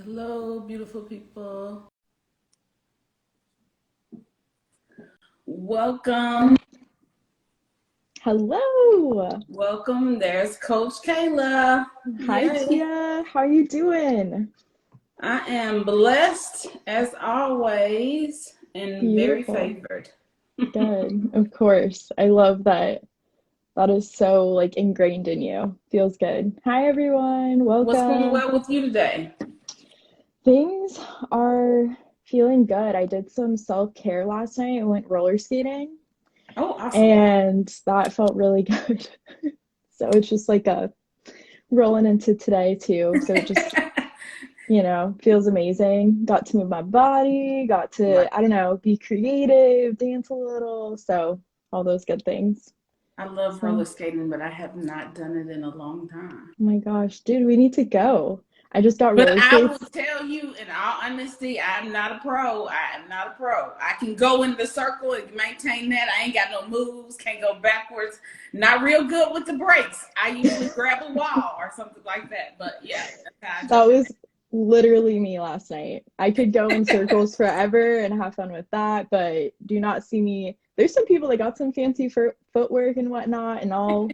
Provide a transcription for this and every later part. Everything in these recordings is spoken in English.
Hello, beautiful people. Welcome. Hello. Welcome. There's Coach Kayla. Hi, Yay. Tia. How are you doing? I am blessed as always and very Beautiful. favored. Good. Of course. I love that. That is so like ingrained in you. Feels good. Hi, everyone. What's going Welcome. well with you today? Things are feeling good. I did some self-care last night. I went roller skating Oh, awesome. and that felt really good. So it's just like a rolling into today too. So it just feels amazing. Got to move my body, got Right. to, I don't know, be creative, dance a little. So, all those good things. I love So, roller skating, but I have not done it in a long time. oh my gosh, dude, we need to go. I just got But roller I will skates. tell you, in all honesty, I'm not a pro. I am not a pro. I can go in the circle and maintain that. I ain't got no moves, can't go backwards. Not real good with the brakes. I usually grab a wall or something like that. But yeah, that's how I That jump was literally me last night. I could go in in. circles forever and have fun with that, but do not see me. There's some people that got some fancy footwork and whatnot, and all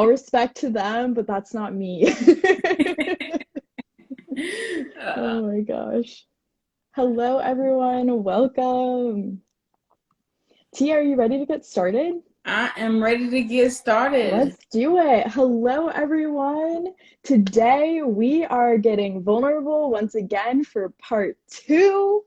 respect to them, but that's not me. uh, Oh my gosh. Hello, everyone. Welcome. Tia, are you ready to get started? I am ready to get started. Let's do it. Hello, everyone. Today we are getting vulnerable once again for part two.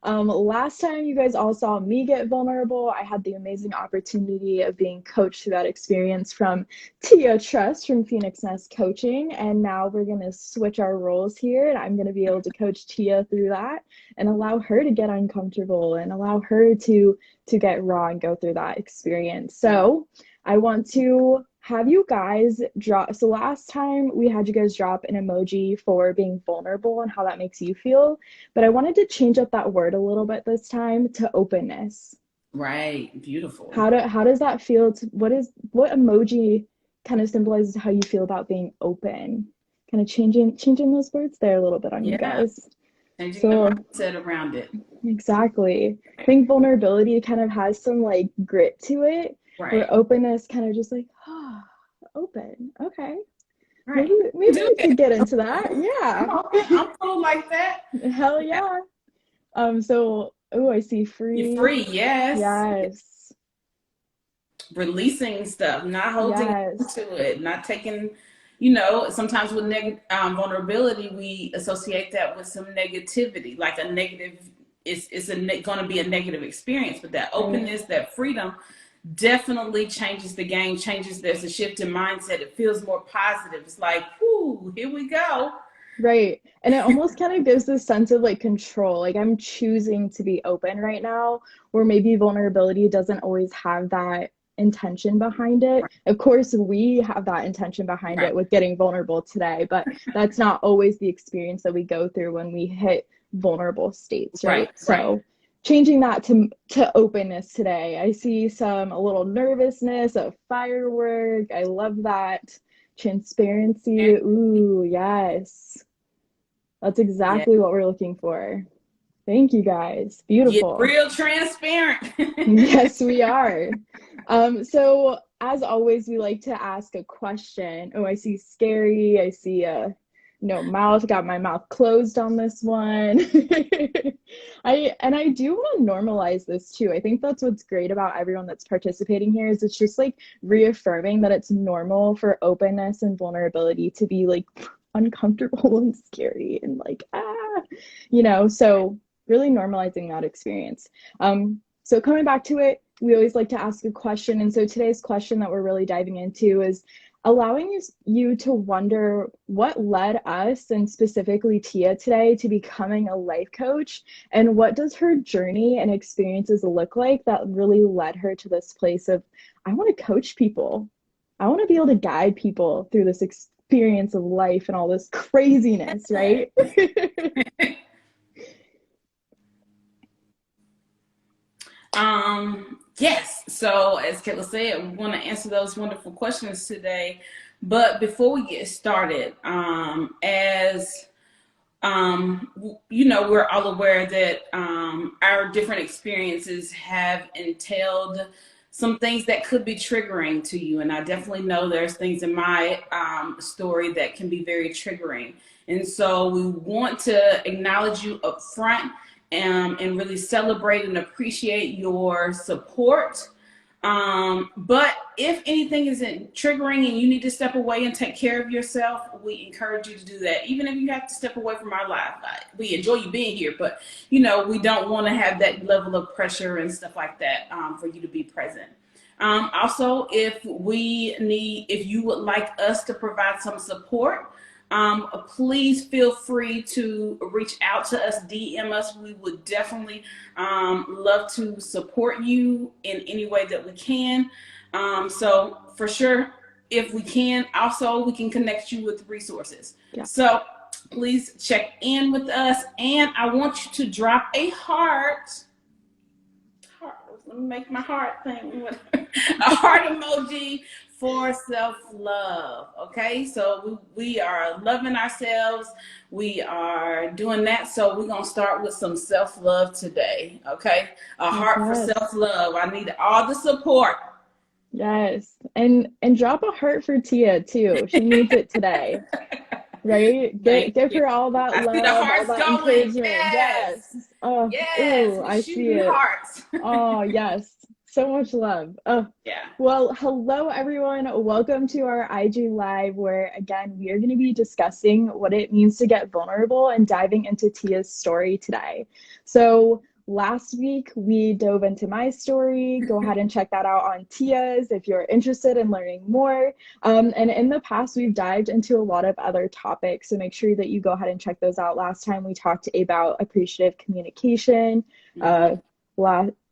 Last time you guys all saw me get vulnerable, I had the amazing opportunity of being coached through that experience from Tia Trust from Phoenix Nest Coaching. And now we're going to switch our roles here, and I'm going to be able to coach Tia through that and allow her to get uncomfortable and allow her to get raw and go through that experience. So I want to have you guys drop. So last time we had you guys drop an emoji for being vulnerable and how that makes you feel. But I wanted to change up that word a little bit this time to openness. Right. Beautiful. How does that feel? What emoji kind of symbolizes how you feel about being open? Kind of changing those words there a little bit on you Yeah. guys. Changing the So mindset around it. exactly. I think vulnerability kind of has some like grit to it, where Right. openness kind of just like, ah, open. Okay. Maybe Right. maybe Do we it. could get into that. Yeah. I'm open. I'm cool like that. Hell yeah. So oh, I see You're free. free, yes. Yes. Releasing stuff, not holding on Yes. to it, not taking, sometimes with vulnerability, we associate that with some negativity, like a negative, going to be a negative experience. But that Right. openness, that freedom definitely changes the game, there's a shift in mindset. It feels more positive. It's like, whoo, here we go. Right. And it almost kind of gives this sense of like control. Like I'm choosing to be open right now, where maybe vulnerability doesn't always have that intention behind it. Of course, we have that intention behind Right, it with getting vulnerable today, but that's not always the experience that we go through when we hit vulnerable states, right, right? right. So changing that to openness today. I see a little nervousness, a firework. I love that. Transparency. And Ooh, yes. That's yeah, exactly what we're looking for. Thank you guys. get Beautiful. real transparent. Yes, we are. So as always, we like to ask a question. Oh, I see scary. I see no mouth. Got my mouth closed on this one. I do want to normalize this too. I think that's what's great about everyone that's participating here is it's just like reaffirming that it's normal for openness and vulnerability to be like uncomfortable and scary and like so really normalizing that experience. So coming back to it, we always like to ask a question. And so today's question that we're really diving into is allowing you to wonder what led us and specifically Tia today to becoming a life coach, and what does her journey and experiences look like that really led her to this place of, I want to coach people. I want to be able to guide people through this experience of life and all this craziness, right? Yes. So as Kayla said, we want to answer those wonderful questions today. But before we get started, as we're all aware that our different experiences have entailed some things that could be triggering to you. And I definitely know there's things in my story that can be very triggering. And so we want to acknowledge you up front, and really celebrate and appreciate your support. But if anything isn't triggering and you need to step away and take care of yourself, we encourage you to do that. Even if you have to step away from our life, we enjoy you being here, but we don't want to have that level of pressure and stuff like that for you to be present. Also, if you would like us to provide some support, please feel free to reach out to us, DM us. We would definitely love to support you in any way that we can. So for sure, if we can, also we can connect you with resources. Yeah. So please check in with us, and I want you to drop a heart. Let me make my heart thing. A heart emoji for self-love. Okay, so we are loving ourselves. We are doing that. So we're gonna start with some self-love today. Okay, a heart for self-love. I need all the support. Yes, and drop a heart for Tia too. She needs it today. Right? Give her all that love, all that encouragement. Yes. Oh, yes. Ooh, I see it. Hearts. Oh, yes. So much love. Oh, yeah. Well, hello, everyone. Welcome to our IG Live, where, again, we are going to be discussing what it means to get vulnerable and diving into Tia's story today. So last week, we dove into my story. Go ahead and check that out on Tia's if you're interested in learning more. And in the past, we've dived into a lot of other topics. So make sure that you go ahead and check those out. Last time, we talked about appreciative communication.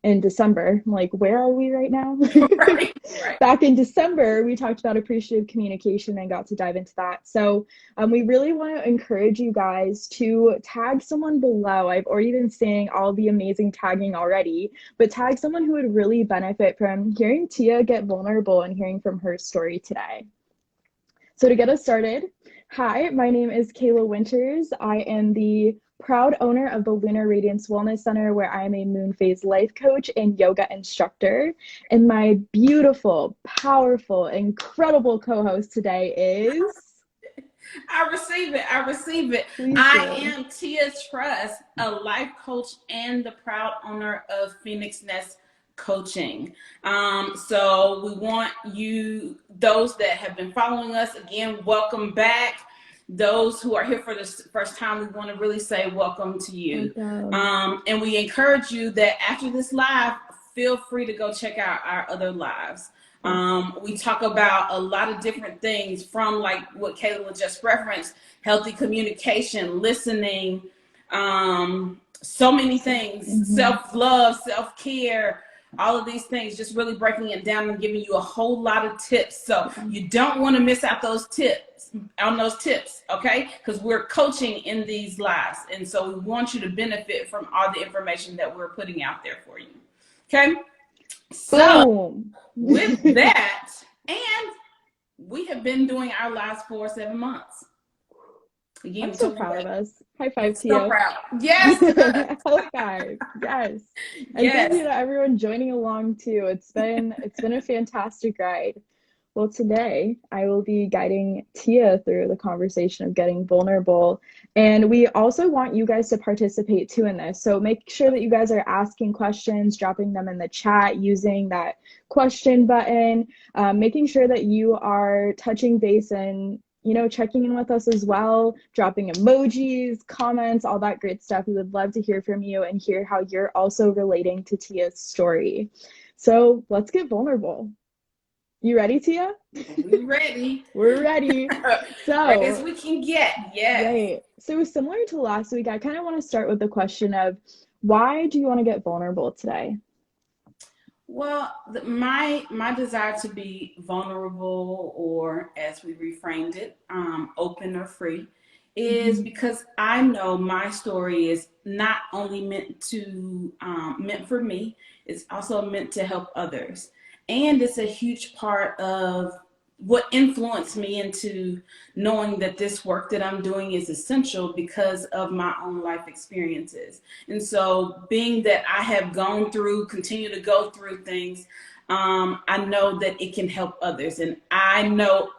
In December, I'm like, where are we right now? Right. Back in December, we talked about appreciative communication and got to dive into that. So we really want to encourage you guys to tag someone below. I've already been seeing all the amazing tagging already, but tag someone who would really benefit from hearing Tia get vulnerable and hearing from her story today. So to get us started, hi, my name is Kayla Winters. I am the proud owner of the Lunar Radiance Wellness Center, where I am a moon phase life coach and yoga instructor. And my beautiful, powerful, incredible co-host today is... I receive it. I am Tia Trust, a life coach and the proud owner of Phoenix Nest Coaching. So we want you, those that have been following us, again, welcome back. Those who are here for the first time, we want to really say welcome to you. And we encourage you that after this live, feel free to go check out our other lives. We talk about a lot of different things, from like what Kayla just referenced, healthy communication, listening, so many things, self-love, self-care, all of these things, just really breaking it down and giving you a whole lot of tips. So you don't want to miss out those tips, okay? Because we're coaching in these lives. And so we want you to benefit from all the information that we're putting out there for you. Okay? So with that, and we have been doing our lives for 7 months. Again, I'm so proud of us. High five to you. So proud. Yes. High five. Yes. And thank you to everyone joining along too. It's been a fantastic ride. Well, today I will be guiding Tia through the conversation of getting vulnerable. And we also want you guys to participate too in this. So make sure that you guys are asking questions, dropping them in the chat, using that question button, making sure that you are touching base and checking in with us as well, dropping emojis, comments, all that great stuff. We would love to hear from you and hear how you're also relating to Tia's story. So let's get vulnerable. You ready, Tia? We're ready. We're ready. So ready as we can get. Yes. Right. So similar to last week, I kind of want to start with the question of, why do you want to get vulnerable today? Well, my desire to be vulnerable, or as we reframed it, open or free, is because I know my story is not only meant for me, it's also meant to help others. And it's a huge part of what influenced me into knowing that this work that I'm doing is essential because of my own life experiences. And so being that I have gone through, continue to go through things, I know that it can help others. And I know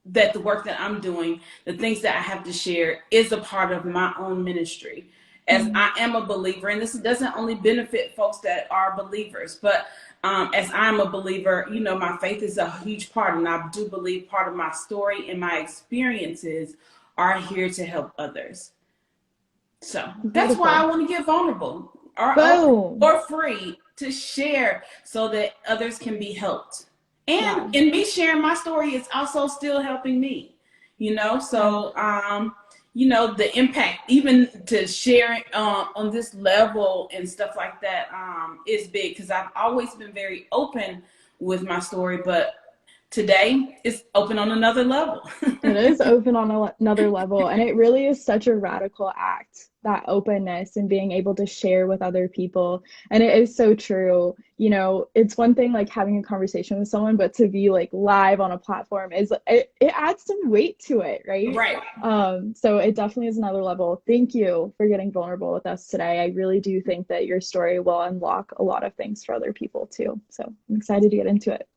that the work that I'm doing, the things that I have to share, is a part of my own ministry. As I am a believer, and this doesn't only benefit folks that are believers, but as I'm a believer, you know, my faith is a huge part, and I do believe part of my story and my experiences are here to help others. So that's why I want to get vulnerable or free to share so that others can be helped. And in me sharing my story is also still helping me, you know? So, you know, the impact, even to share on this level and stuff like that, is big, because I've always been very open with my story, but today it's open on another level. It is open on another level, and it really is such a radical act, that openness and being able to share with other people. And it is so true. You know, it's one thing like having a conversation with someone, but to be like live on a platform is it adds some weight to it, right? Right. So it definitely is another level. Thank you for getting vulnerable with us today. I really do think that your story will unlock a lot of things for other people too. So I'm excited to get into it.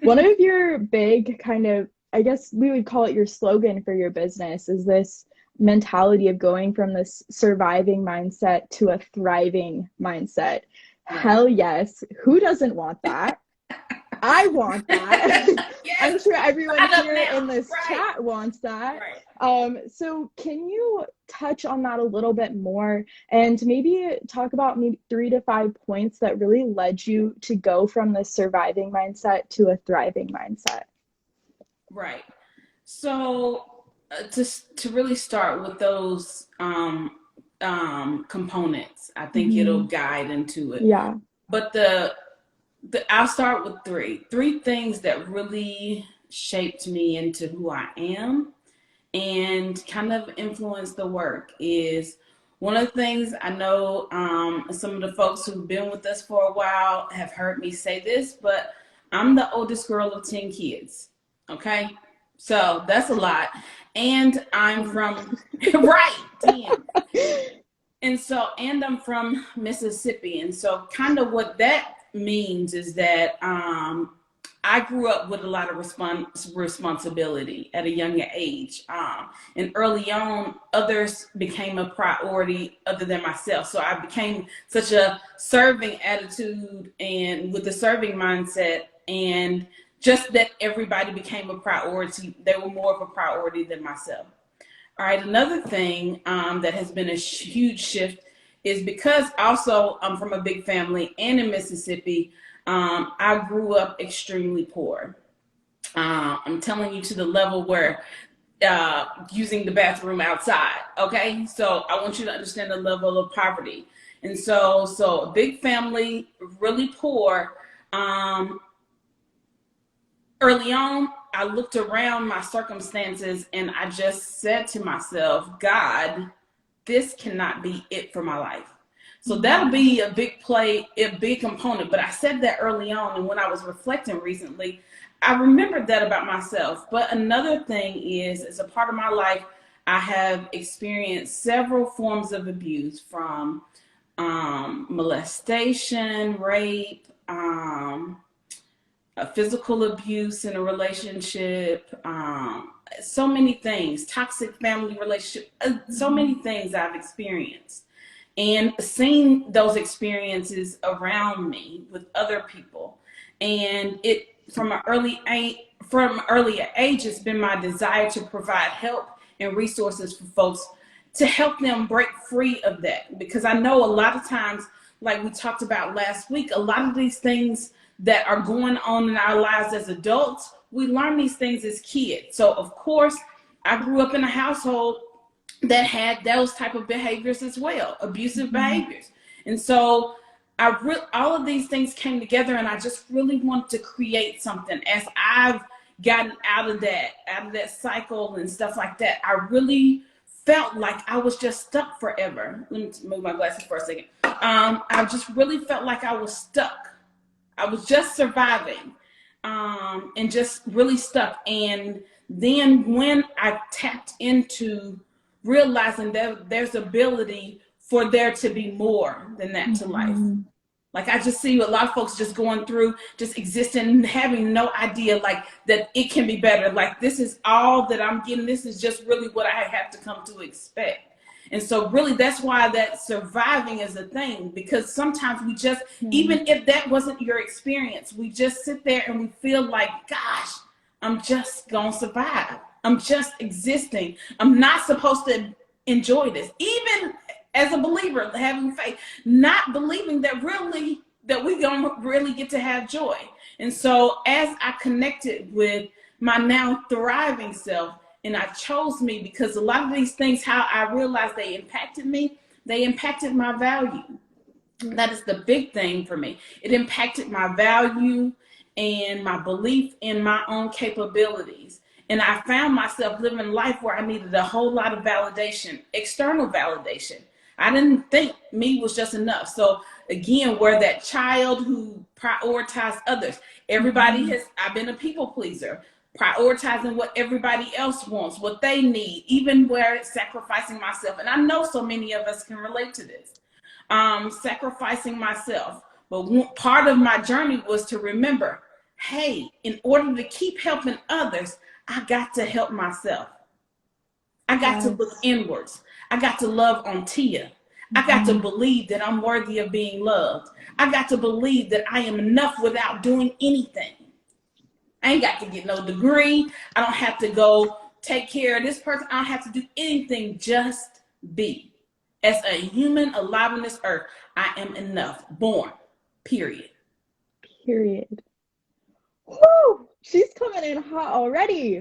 One of your big kind of, I guess we would call it your slogan for your business, is this mentality of going from this surviving mindset to a thriving mindset. Hell yes. Who doesn't want that? I want that. Yes. I'm sure everyone here in this chat wants that. So can you touch on that a little bit more and maybe talk about maybe 3 to 5 points that really led you to go from the surviving mindset to a thriving mindset? Right. So to really start with those components, I think it'll guide into it. Yeah. But I'll start with three things that really shaped me into who I am and kind of influenced the work. Is one of the things I know some of the folks who've been with us for a while have heard me say this, but I'm the oldest girl of 10 kids. Okay. So that's a lot. And I'm from, right, 10. And I'm from Mississippi. And so kind of what that means is that I grew up with a lot of responsibility at a younger age. And early on, others became a priority other than myself. So I became such a serving attitude and with a serving mindset, and just that everybody became a priority. They were more of a priority than myself. All right, another thing that has been a huge shift is because also I'm from a big family and in Mississippi, I grew up extremely poor. I'm telling you, to the level where using the bathroom outside, okay? So I want you to understand the level of poverty. And so a big family, really poor. Early on, I looked around my circumstances and I just said to myself, God, this cannot be it for my life. So that'll be a big component. But I said that early on, and when I was reflecting recently, I remembered that about myself. But another thing is, as a part of my life, I have experienced several forms of abuse, from molestation, rape, physical abuse in a relationship, so many things, toxic family relationship, so many things I've experienced, and seen those experiences around me with other people. And it, from an early age, it's been my desire to provide help and resources for folks to help them break free of that. Because I know a lot of times, like we talked about last week, a lot of these things that are going on in our lives as adults, we learn these things as kids. So of course, I grew up in a household that had those type of behaviors as well, abusive behaviors. And so all of these things came together, and I just really wanted to create something. As I've gotten out of that cycle and stuff like that, I really felt like I was just stuck forever. Let me move my glasses for a second. I just really felt like I was stuck. I was just surviving. and just really stuck. And then when I tapped into realizing that there's ability for there to be more than that to life. Like I just see a lot of folks just going through, just existing, having no idea like that it can be better. Like this is all that I'm getting. This is just really what I have to come to expect. And so really that's why that surviving is a thing, because sometimes we just, even if that wasn't your experience, we just sit there and we feel like, gosh, I'm just gonna survive. I'm just existing. I'm not supposed to enjoy this. Even as a believer, having faith, not believing that really that we don't really get to have joy. And so as I connected with my now thriving self, and I chose me, because a lot of these things, how I realized they impacted me, they impacted my value. That is the big thing for me. It impacted my value and my belief in my own capabilities. And I found myself living life where I needed a whole lot of validation, external validation. I didn't think me was just enough. So again, where that child who prioritized others, everybody has, I've been a people pleaser, prioritizing what everybody else wants, what they need, even where it's sacrificing myself. And I know so many of us can relate to this, sacrificing myself. But part of my journey was to remember, hey, in order to keep helping others, I got to help myself. I got to look inwards. I got to love on Tia. I got to believe that I'm worthy of being loved. I got to believe that I am enough without doing anything. I ain't got to get no degree. I don't have to go take care of this person. I don't have to do anything, just be. As a human alive on this earth, I am enough. Born. Period. Period. Woo! She's coming in hot already.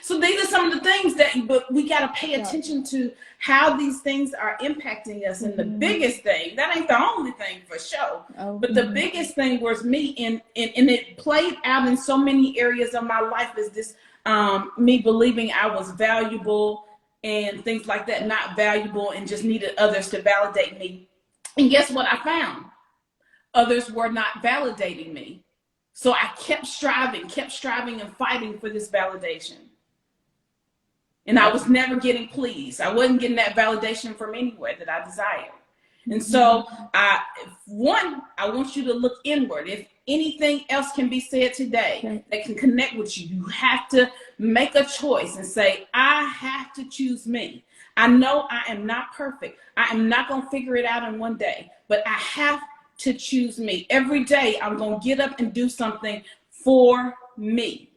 So these are some of the things but we got to pay attention to how these things are impacting us. And the biggest thing, that ain't the only thing for sure, but the biggest thing was me, and it played out in so many areas of my life, is this me believing I was valuable and things like that, not valuable, and just needed others to validate me. And guess what I found? Others were not validating me. So I kept striving and fighting for this validation. And I was never getting pleased. I wasn't getting that validation from anywhere that I desired. And so I want you to look inward. If anything else can be said today that can connect with you, you have to make a choice and say, I have to choose me. I know I am not perfect. I am not going to figure it out in one day, but I have to choose me. Every day I'm going to get up and do something for me.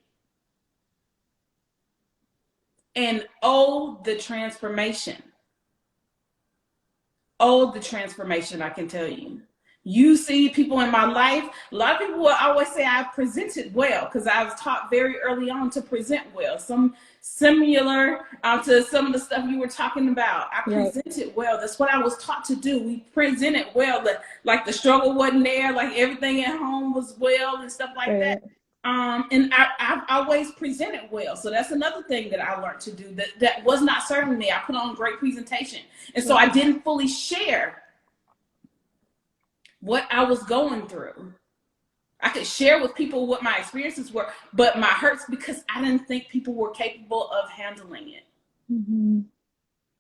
And the transformation. The transformation, I can tell you. You see people in my life, a lot of people will always say I presented well, because I was taught very early on to present well. Some similar to some of the stuff you were talking about. I presented well. That's what I was taught to do. We presented well. Like the struggle wasn't there. Like everything at home was well and stuff like that. And I've always presented well. So that's another thing that I learned to do that was not serving me. I put on a great presentation. And so I didn't fully share what I was going through. I could share with people what my experiences were, but my hurts, because I didn't think people were capable of handling it.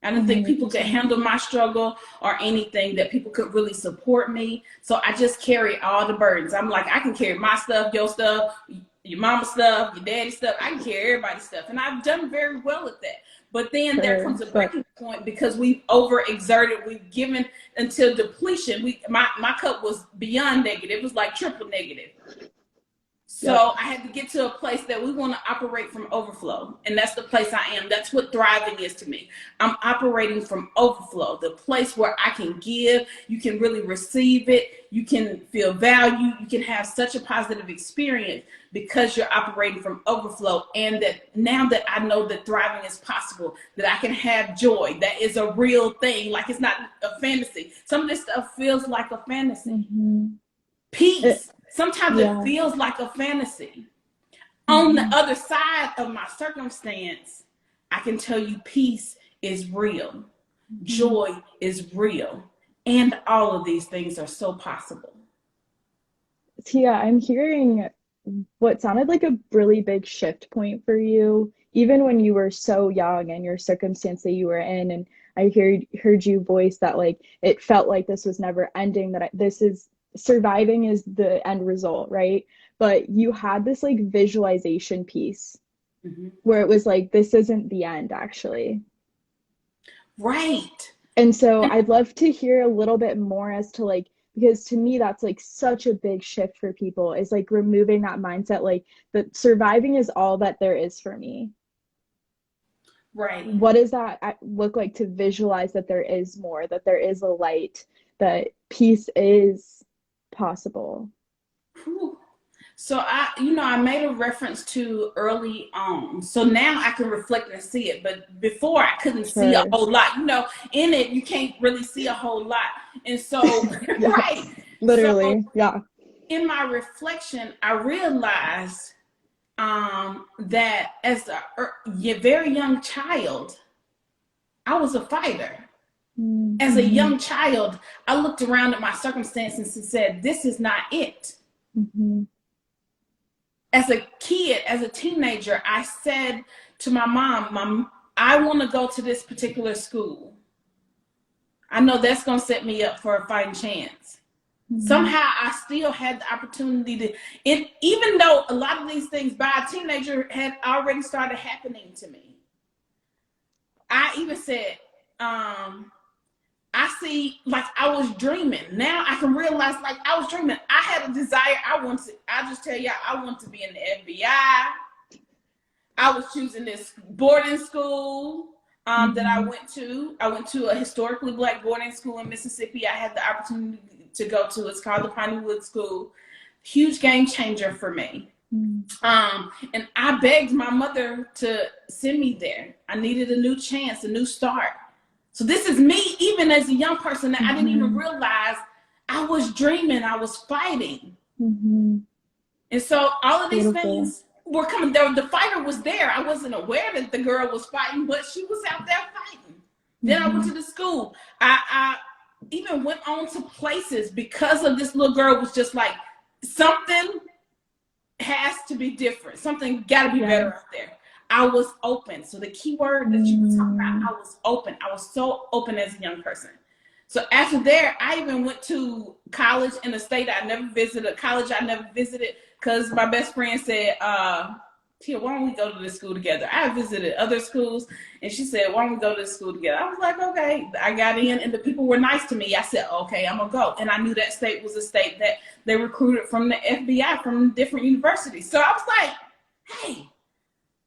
I didn't think people could handle my struggle or anything, that people could really support me. So I just carry all the burdens. I'm like, I can carry my stuff, your stuff, your mama's stuff, your daddy's stuff. I can carry everybody's stuff. And I've done very well at that. But then there comes a breaking point, because we've overexerted. We've given until depletion. My cup was beyond negative. It was like triple negative. So I had to get to a place that we want to operate from overflow. And that's the place I am. That's what thriving is to me. I'm operating from overflow, the place where I can give. You can really receive it. You can feel value. You can have such a positive experience because you're operating from overflow. And that now that I know that thriving is possible, that I can have joy, that is a real thing. Like, it's not a fantasy. Some of this stuff feels like a fantasy. Peace. Sometimes it feels like a fantasy. On the other side of my circumstance, I can tell you peace is real. Joy is real. And all of these things are so possible. Tia, I'm hearing what sounded like a really big shift point for you, even when you were so young and your circumstance that you were in. And I heard you voice that like it felt like this was never ending, that this is surviving is the end result, right? But you had this like visualization piece Mm-hmm. where it was like, this isn't the end, actually. Right. And so I'd love to hear a little bit more as to like, because to me, that's like such a big shift for people, is like removing that mindset, like that surviving is all that there is for me. Right. What does that look like to visualize that there is more, that there is a light, that peace is possible? Whew. So I made a reference to early on. So now I can reflect and see it. But before I couldn't see a Sure. whole lot. In it, you can't really see a whole lot. And so, Yeah, right. So literally. Yeah. in my reflection, I realized that as a very young child, I was a fighter. As a Mm-hmm. young child, I looked around at my circumstances and said, this is not it. Mm-hmm. As a kid, as a teenager, I said to my mom, I want to go to this particular school. I know that's going to set me up for a fighting chance. Mm-hmm. Somehow I still had the opportunity to, even though a lot of these things by a teenager had already started happening to me. I even said, I see, like I was dreaming. Now I can realize, like I was dreaming. I had a desire. I just tell y'all, I want to be in the FBI. I was choosing this boarding school that I Mm-hmm. went to. I went to a historically Black boarding school in Mississippi. I had the opportunity to go to. It's called the Pineywood School. Huge game changer for me. And I begged my mother to send me there. I needed a new chance, a new start. So this is me, even as a young person, that I didn't even Mm-hmm. realize I was dreaming, I was fighting. Mm-hmm. And so all of these Beautiful. things were coming. The fighter was there. I wasn't aware that the girl was fighting, but she was out there fighting. Then I went Mm-hmm. to the school. I even went on to places because of this little girl was just like, something has to be different. Something got to be Yeah. better out there. I was open. So the key word that you were talking about, I was open. I was so open as a young person. So after there, I even went to college in a state I never visited, a college I never visited, because my best friend said, Tia, why don't we go to this school together? I visited other schools, and she said, why don't we go to this school together? I was like, okay. I got in, and the people were nice to me. I said, okay, I'm going to go. And I knew that state was a state that they recruited from the FBI, from different universities. So I was like, hey,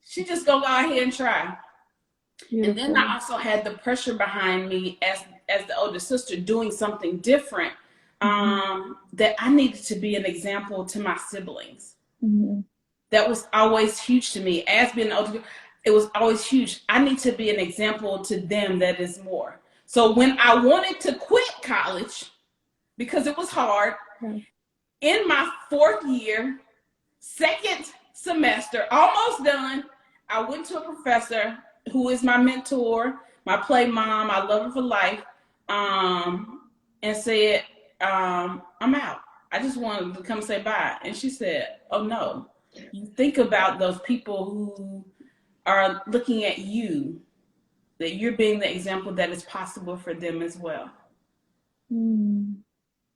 she just go ahead and try. And then Beautiful. I also had the pressure behind me as the older sister doing something different, that I needed to be an example to my siblings. Mm-hmm. That was always huge to me. As being an older, it was always huge. I need to be an example to them that is more. So when I wanted to quit college, because it was hard, Yeah. in my fourth year, second semester, almost done, I went to a professor who is my mentor, my play mom, I love her for life, and said, I'm out. I just wanted to come say bye. And she said, oh no, you think about those people who are looking at you, that you're being the example that is possible for them as well. Mm.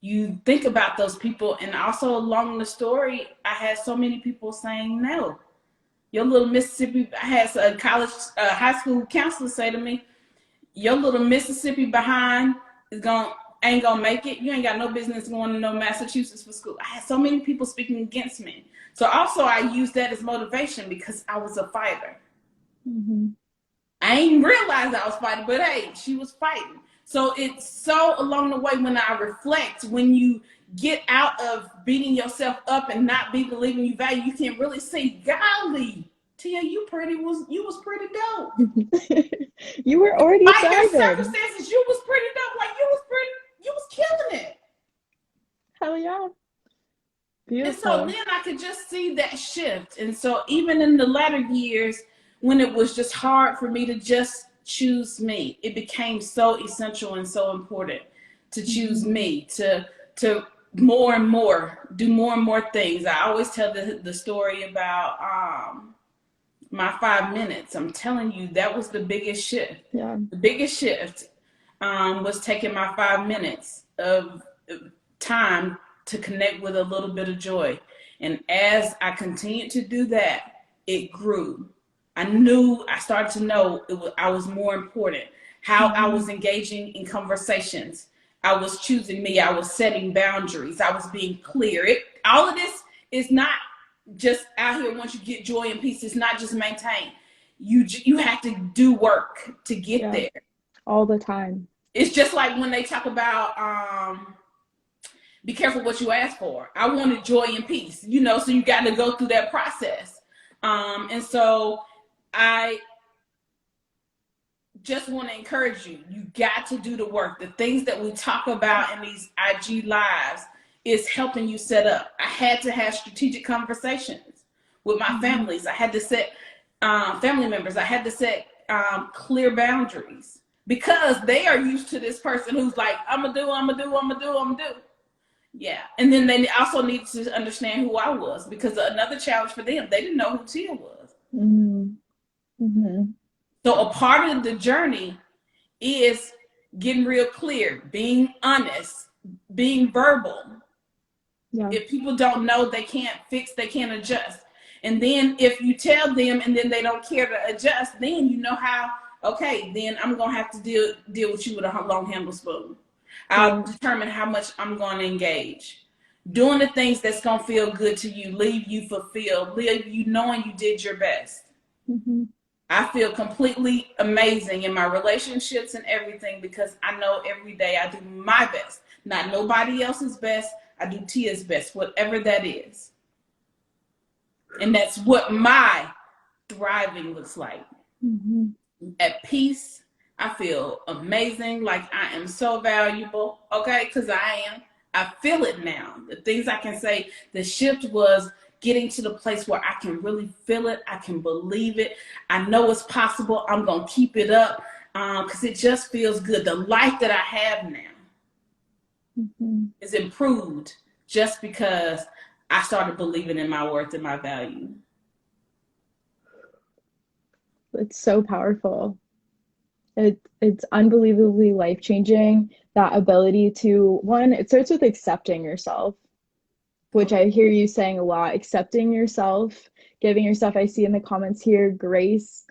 You think about those people, and also along the story, I had so many people saying no. Your little Mississippi, I had a high school counselor say to me, your little Mississippi behind ain't gonna make it. You ain't got no business going to no Massachusetts for school. I had so many people speaking against me. So also I used that as motivation because I was a fighter. Mm-hmm. I ain't realized I was fighting, but hey, she was fighting. So it's so along the way when I reflect, when you get out of beating yourself up and not be believing you value, you can really see, golly, Tia, you was pretty dope. You were already By your thriving. circumstances, you was pretty dope. Like you was killing it. Hell yeah. And so Beautiful. then I could just see that shift. And so even in the latter years, when it was just hard for me to just choose me, it became so essential and so important to choose me, to more and more, do more and more things. I always tell the story about my 5 minutes. I'm telling you, that was the biggest shift. Yeah. The biggest shift was taking my 5 minutes of time to connect with a little bit of joy. And as I continued to do that, it grew. I started to know I was more important. How I was engaging in conversations. I was choosing me. I was setting boundaries. I was being clear. All of this is not just out here. Once you get joy and peace, it's not just maintain. You have to do work to get there. All the time. It's just like when they talk about be careful what you ask for. I wanted joy and peace, so you got to go through that process. And so I just want to encourage you. You got to do the work. The things that we talk about in these IG lives is helping you set up. I had to have strategic conversations with my families. I had to set family members. I had to set clear boundaries because they are used to this person who's like, I'm gonna do. Yeah. And then they also need to understand who I was, because another challenge for them, they didn't know who Tia was. So a part of the journey is getting real clear, being honest, being verbal. Yeah. If people don't know, they can't fix, they can't adjust. And then if you tell them and then they don't care to adjust, then you know how, okay, then I'm going to have to deal with you with a long handle spoon. I'll determine how much I'm going to engage. Doing the things that's going to feel good to you, leave you fulfilled, leave you knowing you did your best. I feel completely amazing in my relationships and everything because I know every day I do my best. Not nobody else's best. I do Tia's best, whatever that is. And that's what my thriving looks like. At peace, I feel amazing, like I am so valuable, okay? Because I am. I feel it now. The things I can say, the shift was getting to the place where I can really feel it. I can believe it. I know it's possible. I'm going to keep it up because it just feels good. The life that I have now is improved just because I started believing in my worth and my value. It's so powerful. It's unbelievably life-changing, that ability to, one, it starts with accepting yourself, which I hear you saying a lot, accepting yourself, giving yourself, I see in the comments here, grace,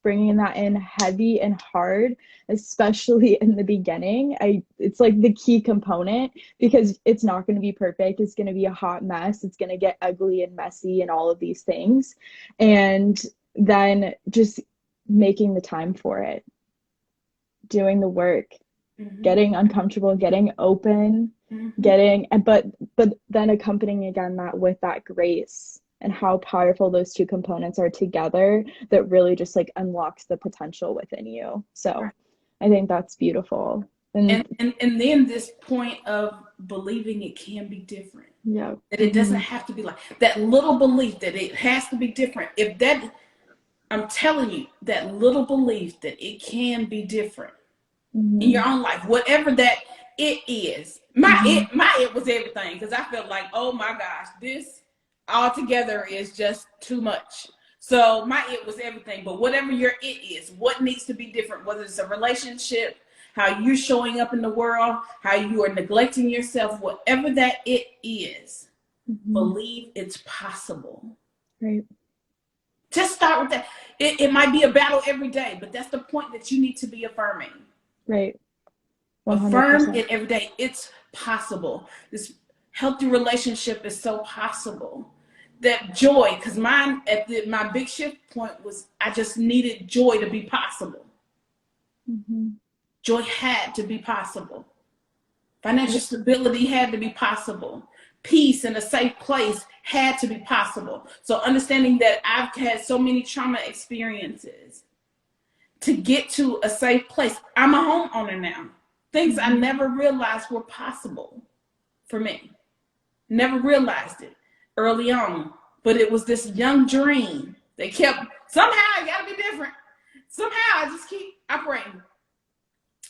bringing that in heavy and hard, especially in the beginning. It's like the key component because it's not going to be perfect. It's going to be a hot mess. It's going to get ugly and messy and all of these things. And then just making the time for it, doing the work, getting uncomfortable, getting open, but then accompanying again that with that grace, and how powerful those two components are together that really just like unlocks the potential within you. So I think that's beautiful. And then this point of believing it can be different. Yeah. That it doesn't have to be like that little belief that it has to be different. If that, I'm telling you, that little belief that it can be different in your own life, whatever that it is. My it was everything, because I felt like, oh my gosh, this altogether is just too much. So my it was everything. But whatever your it is, what needs to be different, whether it's a relationship, how you're showing up in the world, how you are neglecting yourself, whatever that it is, believe it's possible. Right. Just start with that. It might be a battle every day, but that's the point that you need to be affirming. Right. 100%. Affirm it every day. It's possible. This healthy relationship is so possible. That joy, because my big shift point was I just needed joy to be possible. Joy had to be possible. Financial stability had to be possible. Peace in a safe place had to be possible. So understanding that I've had so many trauma experiences to get to a safe place. I'm a homeowner now. Things I never realized were possible for me. Never realized it early on. But it was this young dream that kept, somehow I gotta be different. Somehow I just keep operating.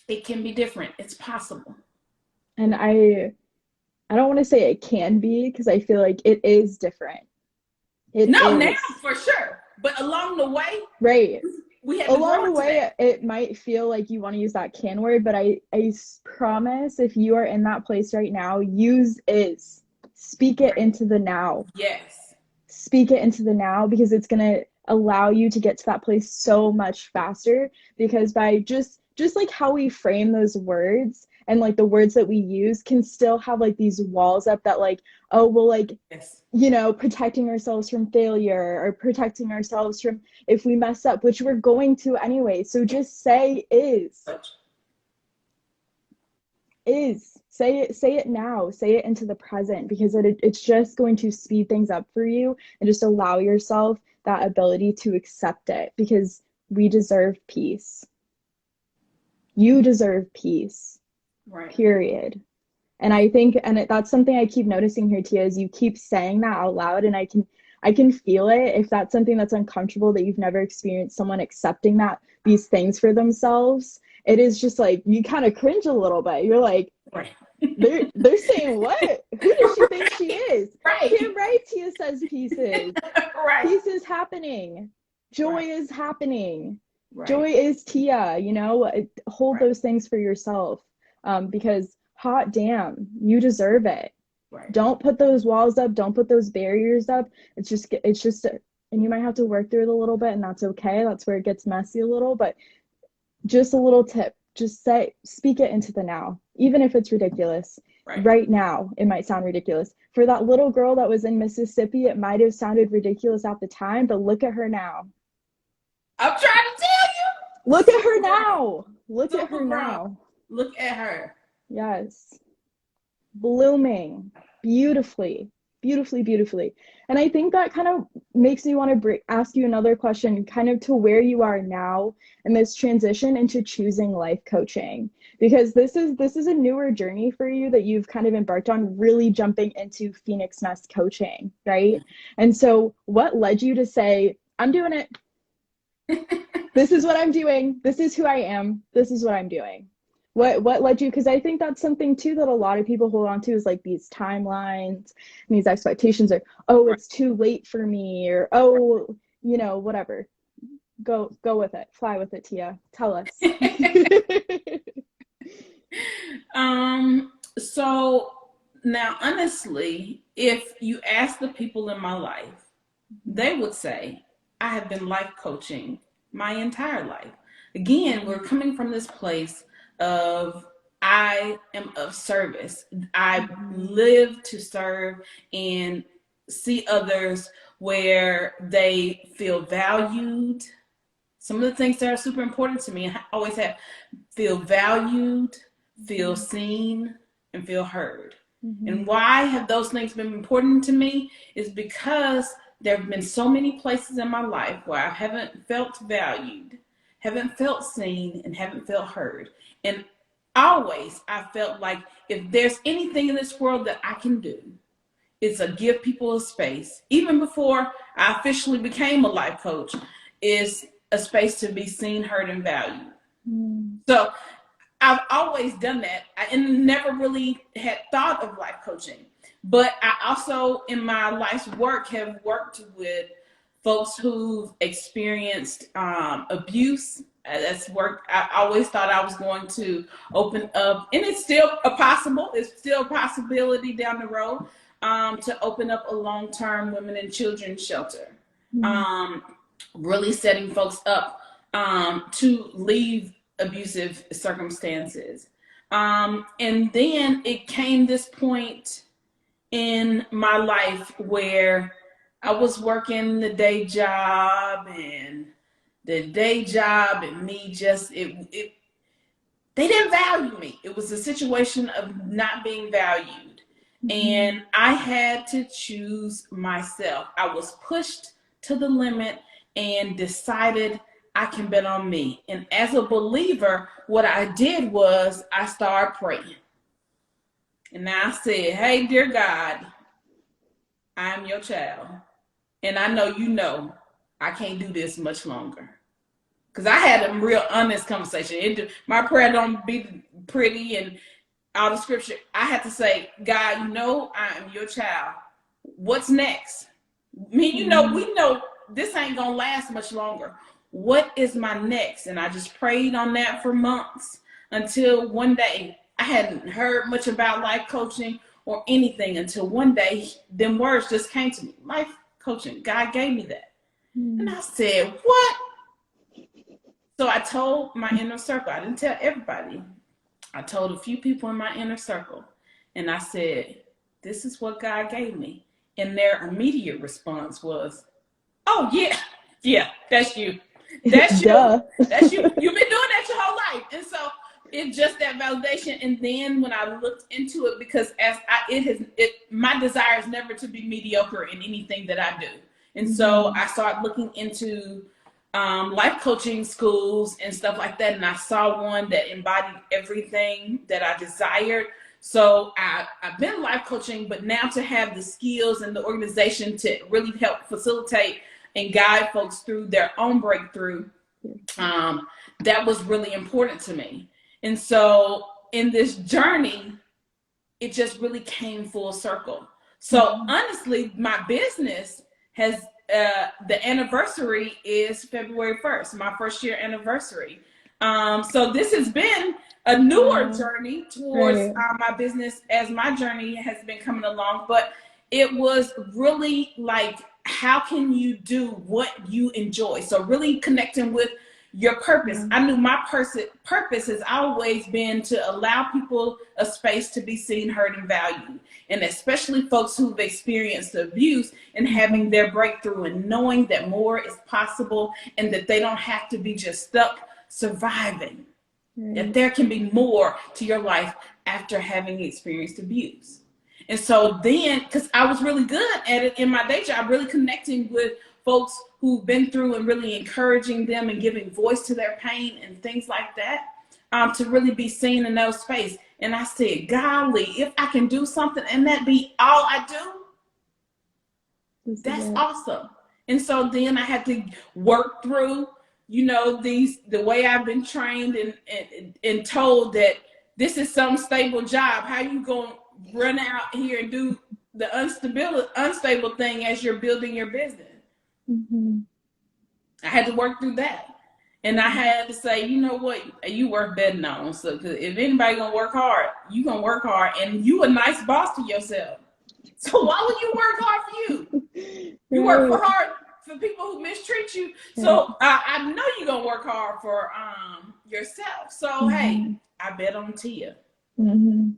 It can be different. It's possible. And I I don't want to say it can be because I feel like it is different. It No, now is. for sure. But along the way, Right. we had to Along grow the into that. way, it might feel like you want to use that can word, but I promise if you are in that place right now, use is. Speak it Right. into the now. Yes. Speak it into the now because it's going to allow you to get to that place so much faster because by just like how we frame those words and like the words that we use can still have like these walls up that like, oh well, like, Yes. you know, protecting ourselves from failure or protecting ourselves from if we mess up, which we're going to anyway. So just say is. Say it now. Say it into the present because it's just going to speed things up for you and just allow yourself that ability to accept it because we deserve peace. You deserve peace. Right. Period. And I think, that's something I keep noticing here, Tia, is you keep saying that out loud, and I can feel it. If that's something that's uncomfortable, that you've never experienced someone accepting that these things for themselves, it is just like you kind of cringe a little bit. You're like, Right. they're saying what? Who does she think she is? Right. Damn right, Tia says pieces. Right. Peace is happening. Joy Right. is happening. Joy Right. is Tia, you know, hold Right. those things for yourself because hot damn, you deserve it. Right. Don't put those walls up. Don't put those barriers up. It's just, and you might have to work through it a little bit, and that's okay. That's where it gets messy a little, but just a little tip. Just speak it into the now, even if it's ridiculous. Right. Right now, it might sound ridiculous. For that little girl that was in Mississippi, it might have sounded ridiculous at the time, but look at her now. I'm trying to tell you. Look at her Super grown. now. Look at her Super grown. now. Look at her. Yes. Blooming beautifully, beautifully, beautifully. And I think that kind of makes me want to ask you another question, kind of to where you are now in this transition into choosing life coaching, because this is a newer journey for you that you've kind of embarked on, really jumping into Phoenix Nest coaching, right? And so, what led you to say, "I'm doing it. This is what I'm doing. This is who I am. This is what I'm doing." What led you? Because I think that's something too that a lot of people hold on to is like these timelines and these expectations are, oh, Right. it's too late for me, or oh, you know, whatever. Go with it. Fly with it, Tia. Tell us. So now honestly, if you ask the people in my life, they would say I have been life coaching my entire life. Again, we're coming from this place of I am of service. I Mhm. live to serve and see others where they feel valued. Some of the things that are super important to me, I always have feel valued, feel Mhm. seen, and feel heard. And Mhm. why have those things been important to me is because there have been so many places in my life where I haven't felt valued, haven't felt seen, and haven't felt heard. And always I felt like if there's anything in this world that I can do, it's a give people a space. Even before I officially became a life coach, is a space to be seen, heard, and valued. Mhm. So I've always done that and never really had thought of life coaching. But I also, in my life's work, have worked with folks who've experienced abuse. That's work. I always thought I was going to open up, and it's still a possible. It's still a possibility down the road to open up a long-term women and children shelter. Mhm. Um, really setting folks up to leave abusive circumstances. And then it came this point in my life where I was working the day job and me just it they didn't value me. It was a situation of not being valued. Mhm. And I had to choose myself. I was pushed to the limit and decided I can bet on me. And as a believer, what I did was I started praying. And I said, hey, dear God, I'm your child. And I know I can't do this much longer. Because I had a real honest conversation. My prayer don't be pretty and all the scripture, I had to say, God, you know, I am your child. What's next? We know this ain't gonna last much longer. What is my next? And I just prayed on that for months until one day I hadn't heard much about life coaching or anything until one day them words just came to me. Life coaching. God gave me that. And I said, what? So I told my inner circle. I didn't tell everybody. I told a few people in my inner circle. And I said, this is what God gave me. And their immediate response was, oh, yeah, that's you. That's you. Duh. That's you. You've been doing that your whole life. And so it's just that validation. And then when I looked into it, because my desire is never to be mediocre in anything that I do. And so I started looking into life coaching schools and stuff like that. And I saw one that embodied everything that I desired. So I've been life coaching, but now to have the skills and the organization to really help facilitate and guide folks through their own breakthrough, that was really important to me. And so in this journey, it just really came full circle. So honestly, my business has, the anniversary is February 1st, my first year anniversary. So this has been a newer journey towards my business as my journey has been coming along. But it was really like, how can you do what you enjoy? So really connecting with your purpose. I knew my purpose has always been to allow people a space to be seen, heard, and valued. And especially folks who've experienced abuse and having their breakthrough and knowing that more is possible and that they don't have to be just stuck surviving. That there can be more to your life after having experienced abuse. And so then, because I was really good at it in my day job, really connecting with folks who've been through and really encouraging them and giving voice to their pain and things like that, to really be seen in those space. And I said, golly, if I can do something and that be all I do, that's awesome. And so then I had to work through, the way I've been trained and told that this is some stable job. How you going to run out here and do the unstable thing as you're building your business? I had to work through that. And I had to say, you know what, you work betting on. So cause if anybody gonna work hard, you gonna work hard, and you a nice boss to yourself. So why would you work hard for you? You work hard for people who mistreat you. So I know you're gonna work hard for yourself. So hey, I bet on Tia. And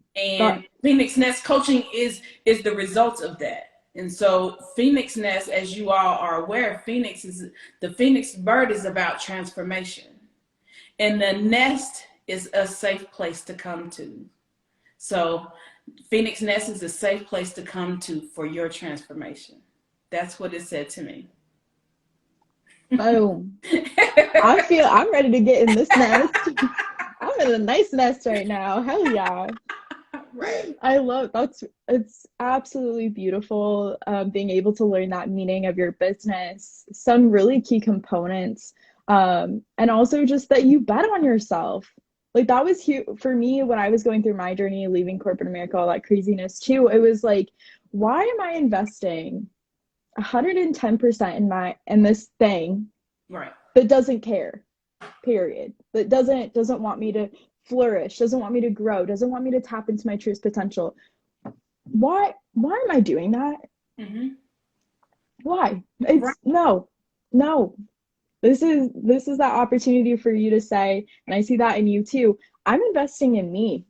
Phoenix Nest coaching is the result of that. And so Phoenix Nest, as you all are aware, the Phoenix bird is about transformation. And the nest is a safe place to come to. So Phoenix Nest is a safe place to come to for your transformation. That's what it said to me. Boom. I'm ready to get in this nest. I'm in a nice nest right now. Hell yeah. Right. I love it's absolutely beautiful, being able to learn that meaning of your business, some really key components, and also just that you bet on yourself. Like that was huge for me when I was going through my journey, leaving corporate America, all that craziness too. It was like, why am I investing 110% in this thing that doesn't care, period, that doesn't want me to flourish, doesn't want me to grow, doesn't want me to tap into my truest potential? Why am I doing that? Why? It's no. This is that opportunity for you to say, and I see that in you too, I'm investing in me.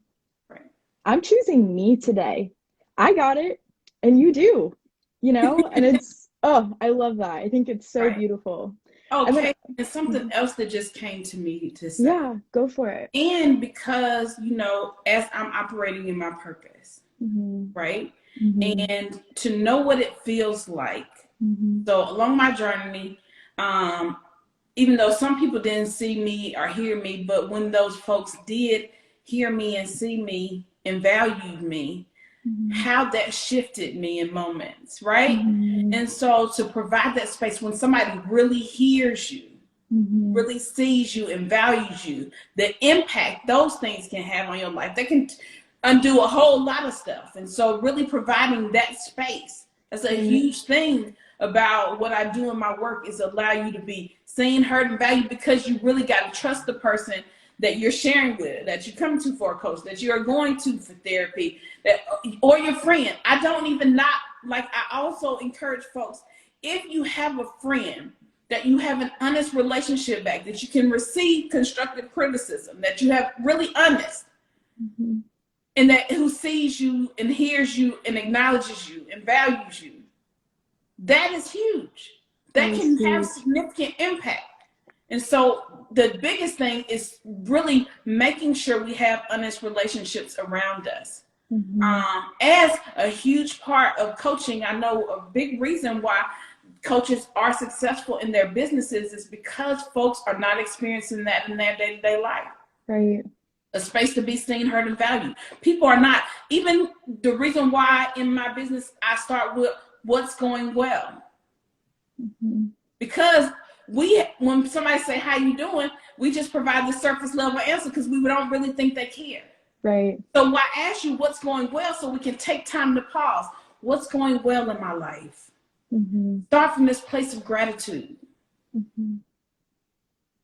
I'm choosing me today. I got it, and you do, and it's, oh, I love that. I think it's so beautiful. Okay, and something else that just came to me to say. Yeah, go for it. And because, as I'm operating in my purpose, right? And to know what it feels like. So along my journey, even though some people didn't see me or hear me, but when those folks did hear me and see me and valued me, how that shifted me in moments, right? And so to provide that space when somebody really hears you, really sees you and values you, the impact those things can have on your life. They can undo a whole lot of stuff. And so really providing that space, that's a huge thing about what I do in my work, is allow you to be seen, heard, and valued, because you really got to trust the person that you're sharing with, that you come to for a coach, that you're going to for therapy, that, or your friend. I don't even not, like, I also encourage folks, if you have a friend that you have an honest relationship back, that you can receive constructive criticism, that you have really honest, and that who sees you and hears you and acknowledges you and values you, that is huge. That can have significant impact. And so the biggest thing is really making sure we have honest relationships around us. As a huge part of coaching, I know a big reason why coaches are successful in their businesses is because folks are not experiencing that in their day-to-day life. Right. A space to be seen, heard, and valued. People are not. Even the reason why in my business I start with what's going well. Because when somebody say, how you doing? We just provide the surface level answer because we don't really think they care. Right. So I ask you what's going well so we can take time to pause. What's going well in my life? Start from this place of gratitude.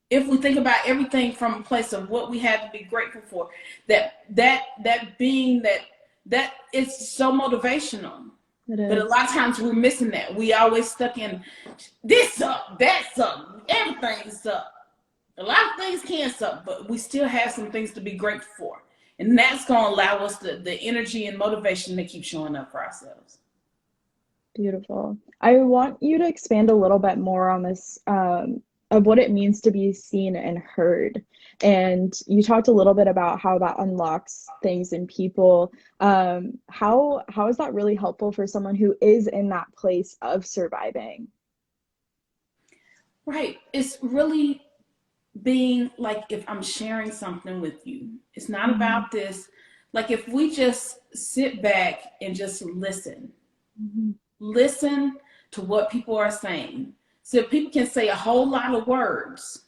If we think about everything from a place of what we have to be grateful for, that being that is so motivational. But a lot of times we're missing that. We always stuck in this suck, that suck, everything suck. A lot of things can suck, but we still have some things to be grateful for. And that's going to allow us the energy and motivation to keep showing up for ourselves. Beautiful. I want you to expand a little bit more on this, of what it means to be seen and heard. And you talked a little bit about how that unlocks things in people. How is that really helpful for someone who is in that place of surviving? Right. It's really being like, if I'm sharing something with you, it's not about this. Like, if we just sit back and just listen, listen to what people are saying. So people can say a whole lot of words,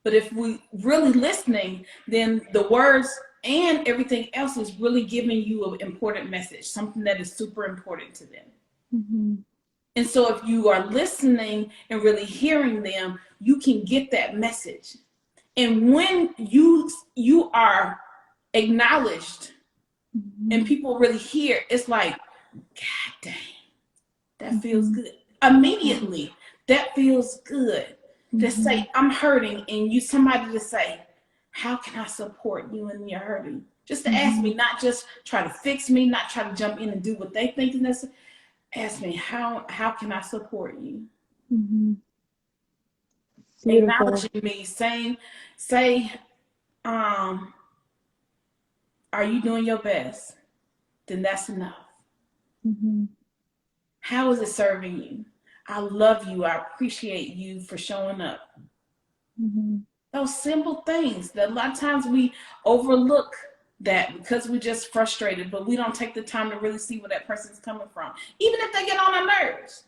but if we really listening, then the words and everything else is really giving you an important message, something that is super important to them. And so if you are listening and really hearing them, you can get that message. And when you are acknowledged and people really hear, it's like, God dang, that feels good. Immediately, that feels good. To say, I'm hurting, and somebody to say, how can I support you in your hurting? Just to ask me, not just try to fix me, not try to jump in and do what they think is necessary. Ask me, how can I support you? Acknowledging me, say, are you doing your best? Then that's enough. How is it serving you? I love you. I appreciate you for showing up. Those simple things that a lot of times we overlook that because we're just frustrated, but we don't take the time to really see where that person's coming from, even if they get on our nerves.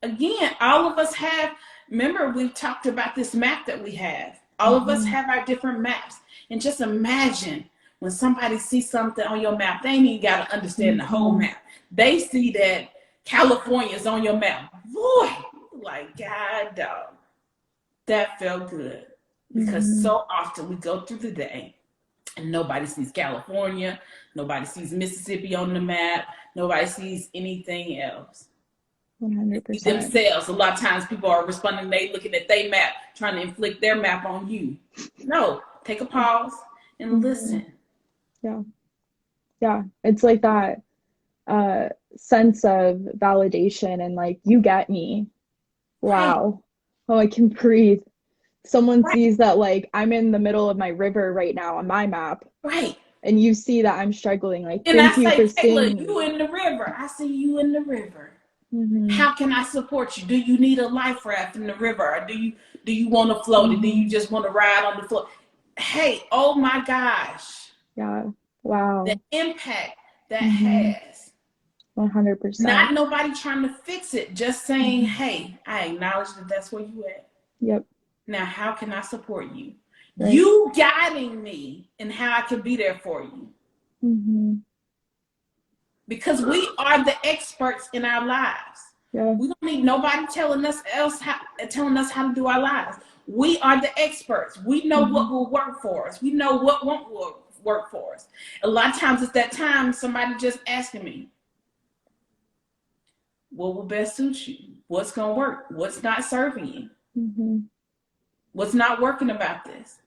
Again, all of us have, remember we've talked about this map that we have. All of us have our different maps. And just imagine when somebody sees something on your map, they ain't even got to understand the whole map. They see that California's on your map. Boy, like, God, dog, that felt good. Because so often we go through the day and nobody sees California, nobody sees Mississippi on the map, nobody sees anything else. 100%. Themselves. A lot of times people are responding, they looking at their map, trying to inflict their map on you. No, take a pause and listen. Yeah. It's like that sense of validation and like, you get me. Wow. Oh, I can breathe. Someone sees that, like, I'm in the middle of my river right now on my map. Right. And you see that I'm struggling. Like, and thank I you say, for Kayla, seeing you in the river. I see you in the river. Mm-hmm. How can I support you? Do you need a life raft in the river? Or do you want to float? Or do you just want to ride on the float? Hey, oh my gosh. Yeah. Wow. The impact that has. 100%. Not nobody trying to fix it. Just saying, hey, I acknowledge that that's where you at. Yep. Now, how can I support you? Right. You guiding me and how I can be there for you. Mm-hmm. Because we are the experts in our lives. Yeah. We don't need nobody telling us how to do our lives. We are the experts. We know what will work for us. We know what won't work for us. A lot of times it's that time somebody just asking me, what will best suit you? What's going to work? What's not serving you? Mm-hmm. What's not working about this?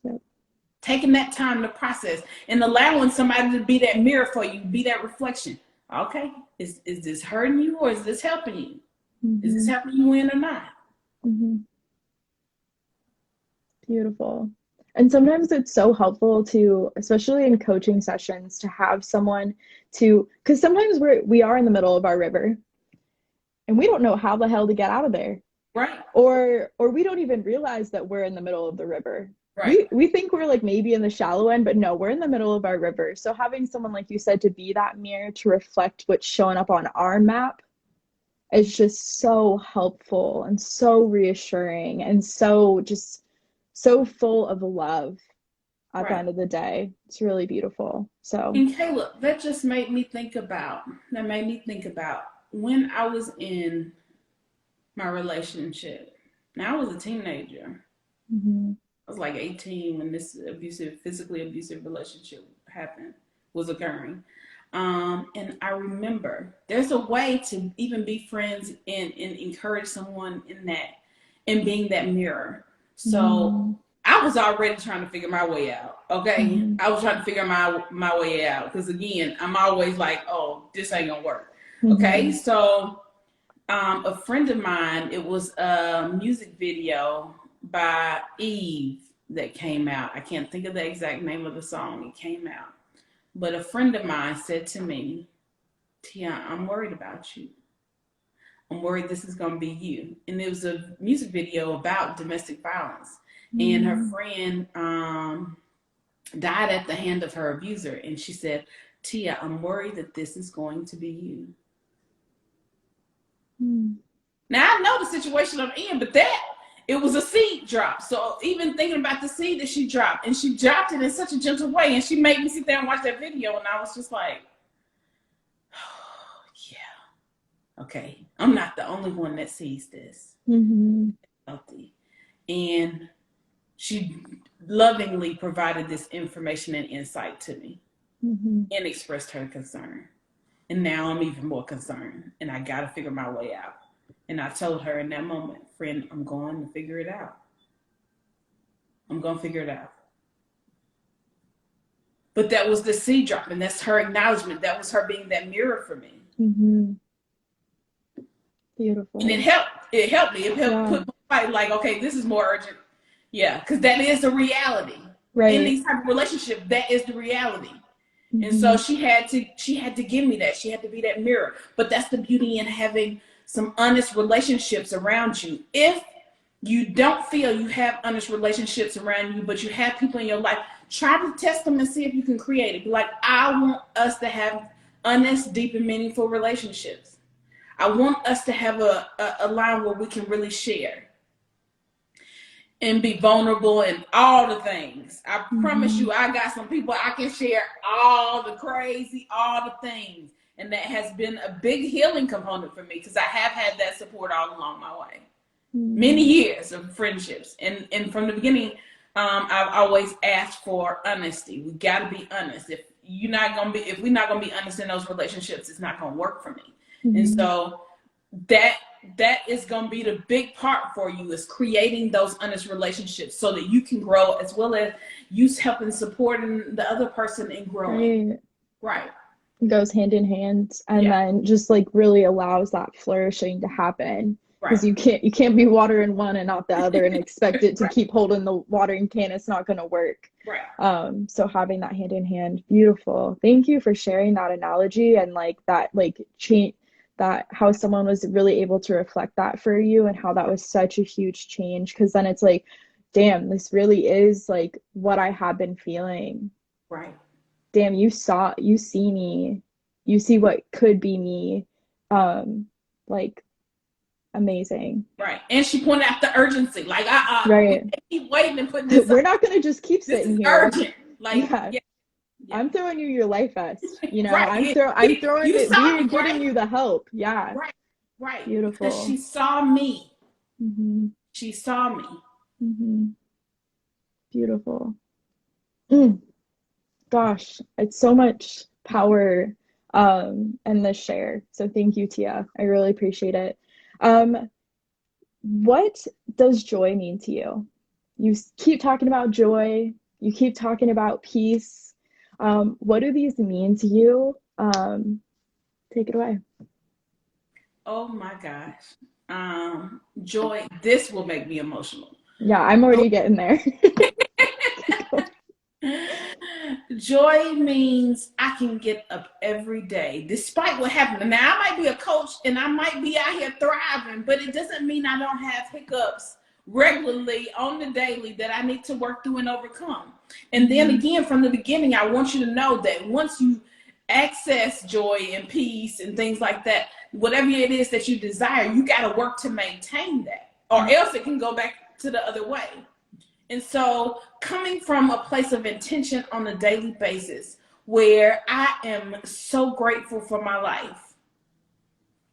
Yep. Taking that time to process and allowing somebody to be that mirror for you, be that reflection. Okay, is this hurting you or is this helping you? Mm-hmm. Is this helping you win or not? Mm-hmm. Beautiful. And sometimes it's so helpful to, especially in coaching sessions, to have someone to, because sometimes we are in the middle of our river and we don't know how the hell to get out of there. Right. Or we don't even realize that we're in the middle of the river. Right. We think we're like maybe in the shallow end, but no, we're in the middle of our river. So having someone, like you said, to be that mirror to reflect what's showing up on our map is just so helpful and so reassuring and so full of love at the end of the day. It's really beautiful. So, and Kayla, that made me think about when I was in my relationship. Now I was a teenager. mm-hmm. I was like 18 when this physically abusive relationship was occurring. And I remember there's a way to even be friends and encourage someone in that and being that mirror. So I was already trying to figure my way out. Okay. I was trying to figure my way out. Because again, I'm always like, oh, this ain't gonna work. Okay. So a friend of mine, it was a music video by Eve that came out. I can't think of the exact name of the song. It came out. But a friend of mine said to me, Tia, I'm worried about you. I'm worried this is going to be you. And it was a music video about domestic violence. And her friend died at the hand of her abuser. And she said, Tia, I'm worried that this is going to be you. Now, I know the situation I'm in, but it was a seed drop. So even thinking about the seed that she dropped, and she dropped it in such a gentle way, and she made me sit there and watch that video, and I was just like, oh, yeah, okay, I'm not the only one that sees this. Healthy. And she lovingly provided this information and insight to me and expressed her concern. And now I'm even more concerned, and I got to figure my way out. And I told her in that moment, friend, I'm going to figure it out. I'm going to figure it out. But that was the seed drop, and that's her acknowledgement. That was her being that mirror for me. Beautiful. And it helped. It helped me. It helped put my fight like, okay, this is more urgent. Yeah, because that is the reality. Right. In these type of relationships, that is the reality. And so she had to give me that. She had to be that mirror. But that's the beauty in having some honest relationships around you. If you don't feel you have honest relationships around you, but you have people in your life, try to test them and see if you can create it. Be like, I want us to have honest, deep, and meaningful relationships. I want us to have a line where we can really share and be vulnerable and all the things. I promise you, I got some people I can share all the crazy, all the things. And that has been a big healing component for me because I have had that support all along my way. Many years of friendships. And from the beginning, I've always asked for honesty. We got to be honest. If we're not going to be honest in those relationships, it's not going to work for me. And so that is going to be the big part for you, is creating those honest relationships so that you can grow, as well as you helping supporting the other person in growing. Right. It goes hand in hand, and then just like really allows that flourishing to happen. Because you can't be watering one and not the other and expect it to keep holding the watering can. It's not going to work. Right. So having that hand in hand, beautiful. Thank you for sharing that analogy and like that, like change that, how someone was really able to reflect that for you and how that was such a huge change. Because then it's like, damn, this really is like what I have been feeling. Right. Damn, you see me, you see what could be me. Like, amazing. Right. And she pointed out the urgency. Like, right. Keep waiting and putting this We're not going to just keep sitting here. Urgent. Like, Yeah. I'm throwing you your life vest. You know, Right. I'm throwing You it. saw We're me, getting right? you the help. Yeah. Right. Right. Because Beautiful. she saw me. Hmm. She saw me. Hmm. Beautiful. Mm. Gosh, it's so much power in this share. So thank you, Tia. I really appreciate it. Um, what does joy mean to you? You keep talking about joy, you keep talking about peace. What do these mean to you? Take it away. Oh my gosh. Joy, this will make me emotional. Yeah, I'm already getting there. Joy means I can get up every day despite what happened. Now, I might be a coach and I might be out here thriving, but it doesn't mean I don't have hiccups regularly on the daily that I need to work through and overcome. And then again, from the beginning, I want you to know that once you access joy and peace and things like that, whatever it is that you desire, you got to work to maintain that, or else it can go back to the other way. And so, coming from a place of intention on a daily basis, where I am so grateful for my life,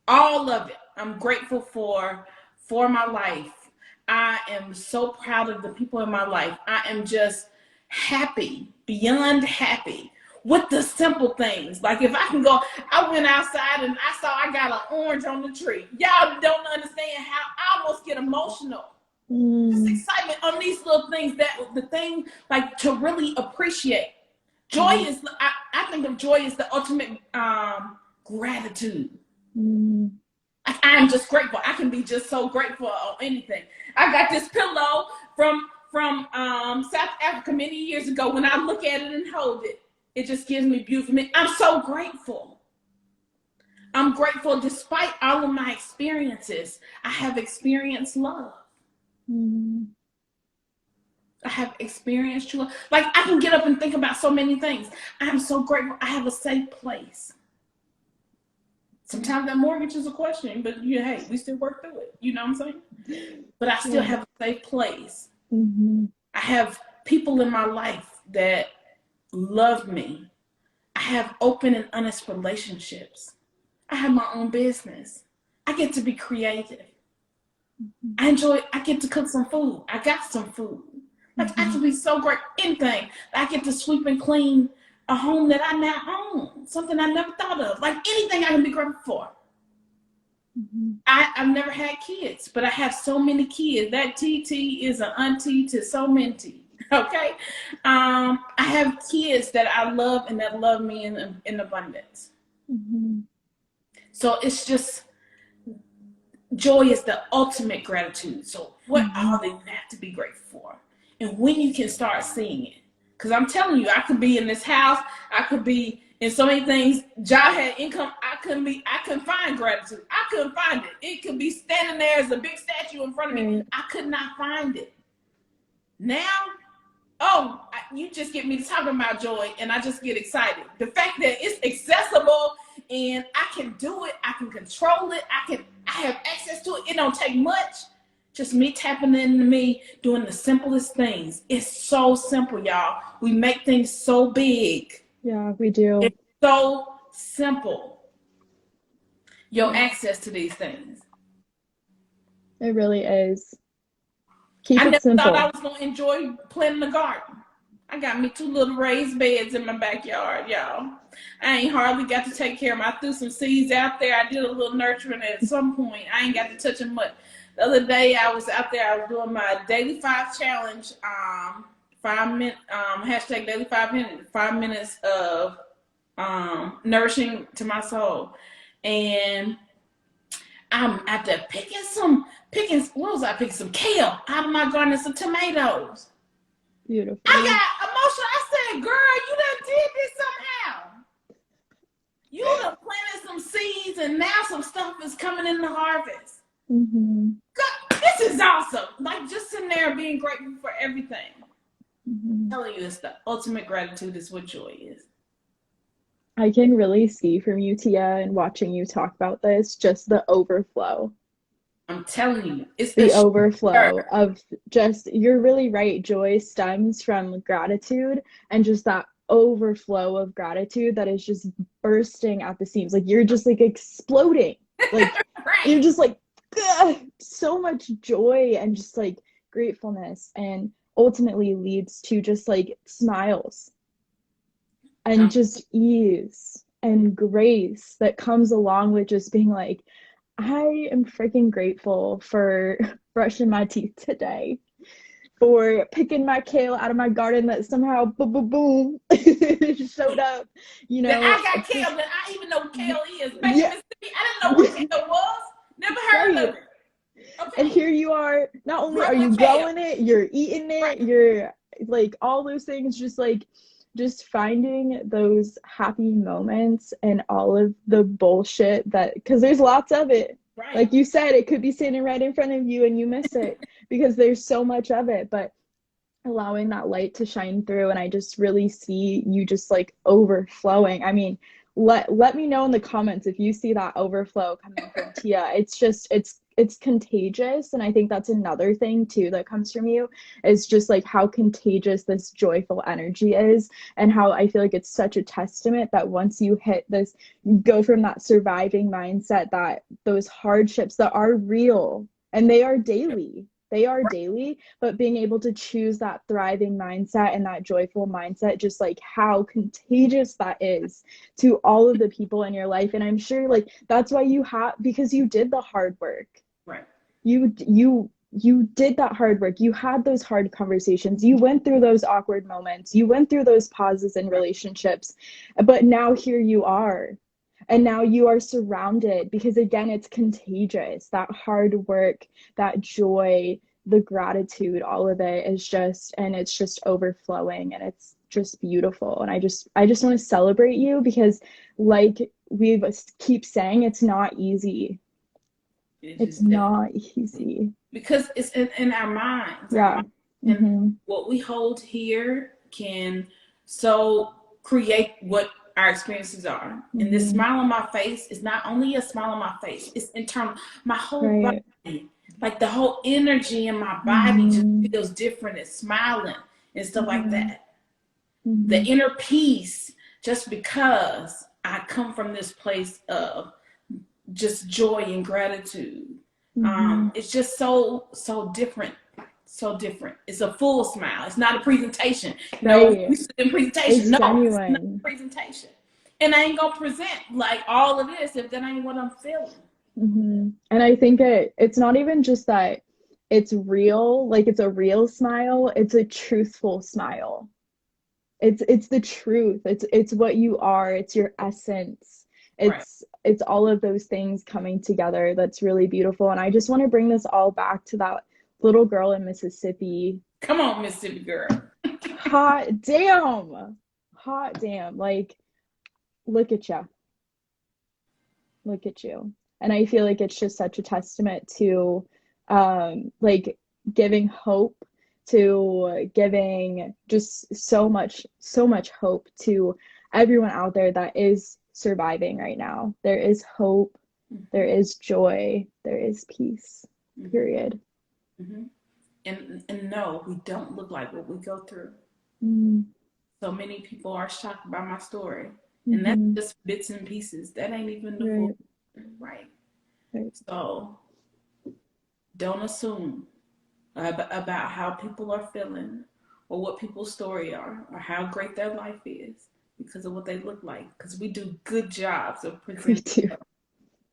all of it, I'm grateful for my life. I am so proud of the people in my life. I am just happy, beyond happy with the simple things. Like if I can go, I went outside and I saw I got an orange on the tree. Y'all don't understand how I almost get emotional. Just Mm. excitement on these little things, that the thing like to really appreciate. Joy is, I think of joy as the ultimate gratitude. Mm. I am just grateful. I can be just so grateful on anything. I got this pillow from South Africa many years ago. When I look at it and hold it, it just gives me beautiful. I'm so grateful. I'm grateful despite all of my experiences. I have experienced love. Mm. I have experienced true love. Like I can get up and think about so many things. I'm so grateful. I have a safe place. Sometimes that mortgage is a question, but hey, we still work through it. You know what I'm saying? But I still Yeah. have a safe place. Mm-hmm. I have people in my life that love me. I have open and honest relationships. I have my own business. I get to be creative. I get to cook some food. I got some food. Like I can be so great. Anything. I get to sweep and clean a home that I now own. Something I never thought of. Like anything I can be grateful for. Mm-hmm. I've never had kids, but I have so many kids. That TT is an auntie to so many. Okay, I have kids that I love and that love me in abundance. Mm-hmm. So it's just joy is the ultimate gratitude. So what Mm-hmm. all that you have to be grateful for, and when you can start seeing it. Because I'm telling you, I could be in this house, I could be in so many things. Job had income, I couldn't find gratitude. I couldn't find it. It could be standing there as a big statue in front of me. Right. I could not find it. Now, oh, you just get me to talking about joy, and I just get excited. The fact that it's accessible and I can do it, I can control it, I have access to it. It don't take much. Just me tapping into me, doing the simplest things. It's so simple, y'all. We make things so big. Yeah, we do. It's so simple. Your Yeah, access to these things. it really is. Keep I it never thought I simple. was gonna enjoy planting a garden. I got me 2 little raised beds in my backyard, y'all. I ain't hardly got to take care of them. I threw some seeds out there. I did a little nurturing at some point. I ain't got to touch them much. The other day I was out there, I was doing my daily 5 challenge, 5 minute, hashtag daily 5 minutes, 5 minutes of nourishing to my soul. And I'm out there what was I picking? Some kale out of my garden and some tomatoes. I Beautiful. got emotional. I said, girl, you done did this somehow. You done planted some seeds and now some stuff is coming in the harvest. Mm-hmm. God, this is awesome. Like just sitting there being grateful for everything. Mm-hmm. I'm telling you, it's the ultimate gratitude is what joy is. I can really see from you, Tia, and watching you talk about this, just the overflow. I'm telling you, it's The the share. overflow of just, you're really right. Joy stems from gratitude and just that overflow of gratitude that is just bursting at the seams. Like you're just like exploding. Like you're Right. just like so much joy and just like gratefulness, and ultimately leads to just like smiles and Um, just ease and grace that comes along with just being like, I am freaking grateful for brushing my teeth today, for picking my kale out of my garden that somehow boom boom boom showed up, you that know. I got It's just kale, that I even know what kale is. Back in yeah, Mississippi, I didn't know what kale was. Never heard right. of it. And Okay. here you are, not only are Growing you kale. growing it, you're eating Right. it, you're like all those things, just like just finding those happy moments and all of the bullshit that, because there's lots of it. Right. Like you said, it could be sitting right in front of you and you miss it because there's so much of it, but allowing that light to shine through, and I just really see you just like overflowing. I mean, let me know in the comments if you see that overflow coming from Tia. It's just it's contagious, and I think that's another thing too that comes from you, is just like how contagious this joyful energy is, and how I feel like it's such a testament that once you hit this, go from that surviving mindset, that those hardships that are real and they are daily, they are daily, but being able to choose that thriving mindset and that joyful mindset, just like how contagious that is to all of the people in your life. And I'm sure like that's why you have, because you did the hard work. Right. You did that hard work. You had those hard conversations. You went through those awkward moments. You went through those pauses in relationships. But now here you are. And now you are surrounded, because again, it's contagious. That hard work, that joy, the gratitude, all of it is just, and it's just overflowing, and it's just beautiful. And I just want to celebrate you, because like we keep saying, it's not easy. It It's is definitely not easy. because it's in our minds. Our Yeah. minds and Mm-hmm. what we hold here can so create what our experiences are. And this Mm-hmm. smile on my face is not only a smile on my face, it's internal. My whole Right. body, like the whole energy in my body just Mm-hmm. feels different. It's smiling and stuff like Mm-hmm. that. The Mm-hmm. inner peace, just because I come from this place of just joy and gratitude. Mm-hmm. It's just so different, so different. It's a full smile. It's not a presentation. You know, Right. we sit in presentation. It's No, it's not genuine. a presentation. And I ain't gonna present like all of this if that ain't what I'm feeling. Mm-hmm. And I think it's not even just that it's real, like it's a real smile, it's a truthful smile. It's the truth. It's what you are, it's your essence. Right. It's all of those things coming together that's really beautiful. And I just want to bring this all back to that little girl in Mississippi. Come on, Mississippi girl. Hot damn. Hot damn. Like, look at you. Look at you. And I feel like it's just such a testament to like giving hope, to giving just so much hope to everyone out there that is surviving right now. There is hope, there Mm-hmm. is joy, there is peace. Mm-hmm. Period. Mm-hmm. And no, we don't look like what we go through. Mm-hmm. So many people are shocked by my story. And that's Mm-hmm. just bits and pieces. That ain't even the full Right, right. right. So don't assume about how people are feeling or what people's story are or how great their life is because of what they look like. Because we do good jobs of We presenting. do.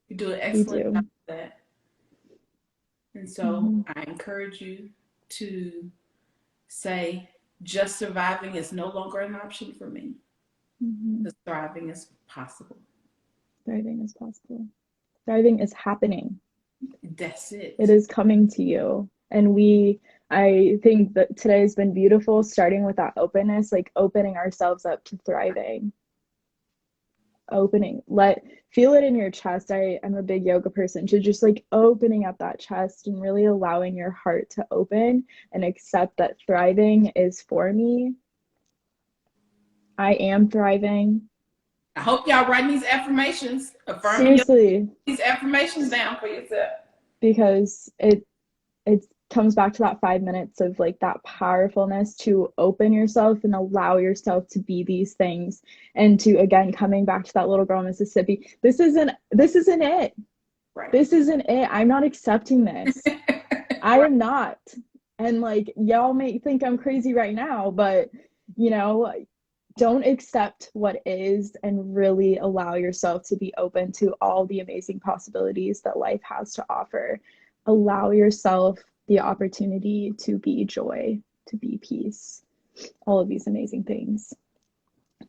We do an We excellent job do. of that. And so Mm-hmm. I encourage you to say, just surviving is no longer an option for me. Mm-hmm. Because thriving is possible. Thriving is possible. Thriving is happening. That's It it. is coming to you. And I think that today has been beautiful, starting with that openness, like opening ourselves up to thriving. Opening, feel it in your chest. I'm a big yoga person, to just like opening up that chest and really allowing your heart to open and accept that thriving is for me. I am thriving. I hope y'all writing these affirmations, affirming Seriously, these affirmations down for yourself. because it's comes back to that 5 minutes of like that powerfulness to open yourself and allow yourself to be these things. And to, again, coming back to that little girl in Mississippi, this isn't it. Right. This isn't it. I'm not accepting this. I Right. am not. And like, y'all may think I'm crazy right now, but you know, don't accept what is and really allow yourself to be open to all the amazing possibilities that life has to offer. Allow yourself the opportunity to be joy, to be peace, all of these amazing things.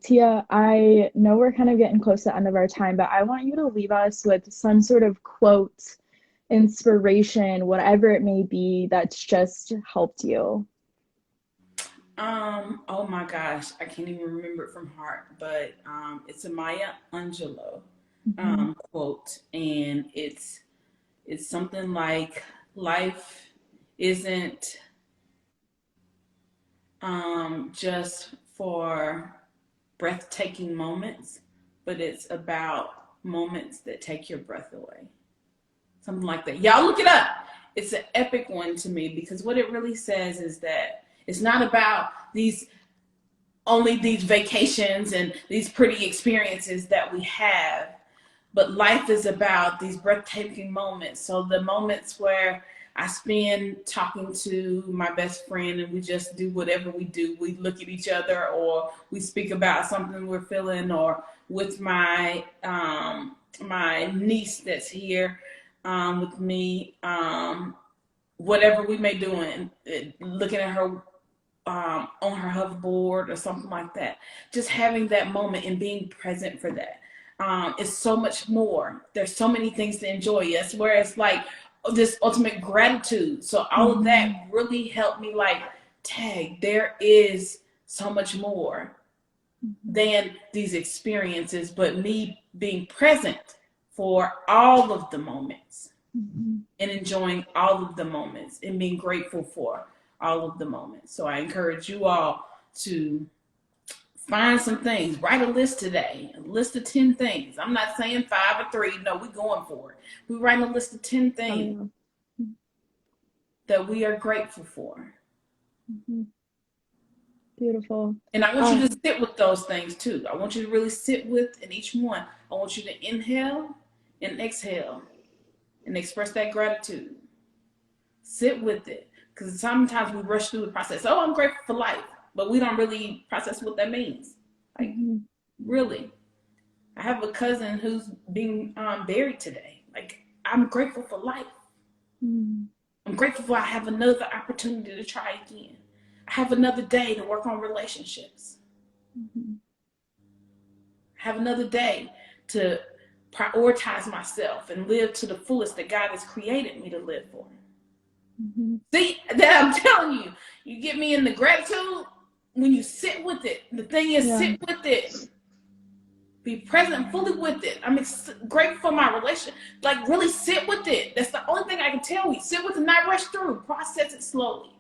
Tia, I know we're kind of getting close to the end of our time, but I want you to leave us with some sort of quote, inspiration, whatever it may be, that's just helped you. Oh my gosh, I can't even remember it from heart, but it's a Maya Angelou Mm-hmm. quote, and it's something like life isn't just for breathtaking moments, but it's about moments that take your breath away. Something like that. Y'all look it up. It's an epic one to me because what it really says is that it's not about these vacations and these pretty experiences that we have, but life is about these breathtaking moments. So the moments where I spend talking to my best friend and we just do whatever we do. We look at each other or we speak about something we're feeling, or with my niece that's here with me, whatever we may do, and looking at her on her hoverboard or something like that. Just having that moment and being present for that is so much more. There's so many things to enjoy. Yes, where it's like this ultimate gratitude. So all of Mm-hmm. that really helped me like, tag, there is so much more than these experiences, but me being present for all of the moments Mm-hmm. and enjoying all of the moments and being grateful for all of the moments. So I encourage you all to find some things. Write a list today, a list of 10 things. I'm not saying 5 or 3. No, we're going for it. We're writing a list of 10 Oh, things yeah. that we are grateful for. Mm-hmm. Beautiful. And I want you Uh, to sit with those things too. I want you to really sit with in each one. I want you to inhale and exhale and express that gratitude. Sit with it. Because sometimes we rush through the process. Oh, I'm grateful for life. But we don't really process what that means. Like, mm-hmm. really. I have a cousin who's being buried today. Like, I'm grateful for life. Mm-hmm. I'm grateful for I have another opportunity to try again. I have another day to work on relationships. Mm-hmm. I have another day to prioritize myself and live to the fullest that God has created me to live for. Mm-hmm. See, that I'm telling you, you get me in the gratitude when you sit with it. The thing is, Yeah. sit with it. Be present fully with it. I'm grateful for my relationship. Like, really sit with it. That's the only thing I can tell you. Sit with it, not rush through. Process it slowly.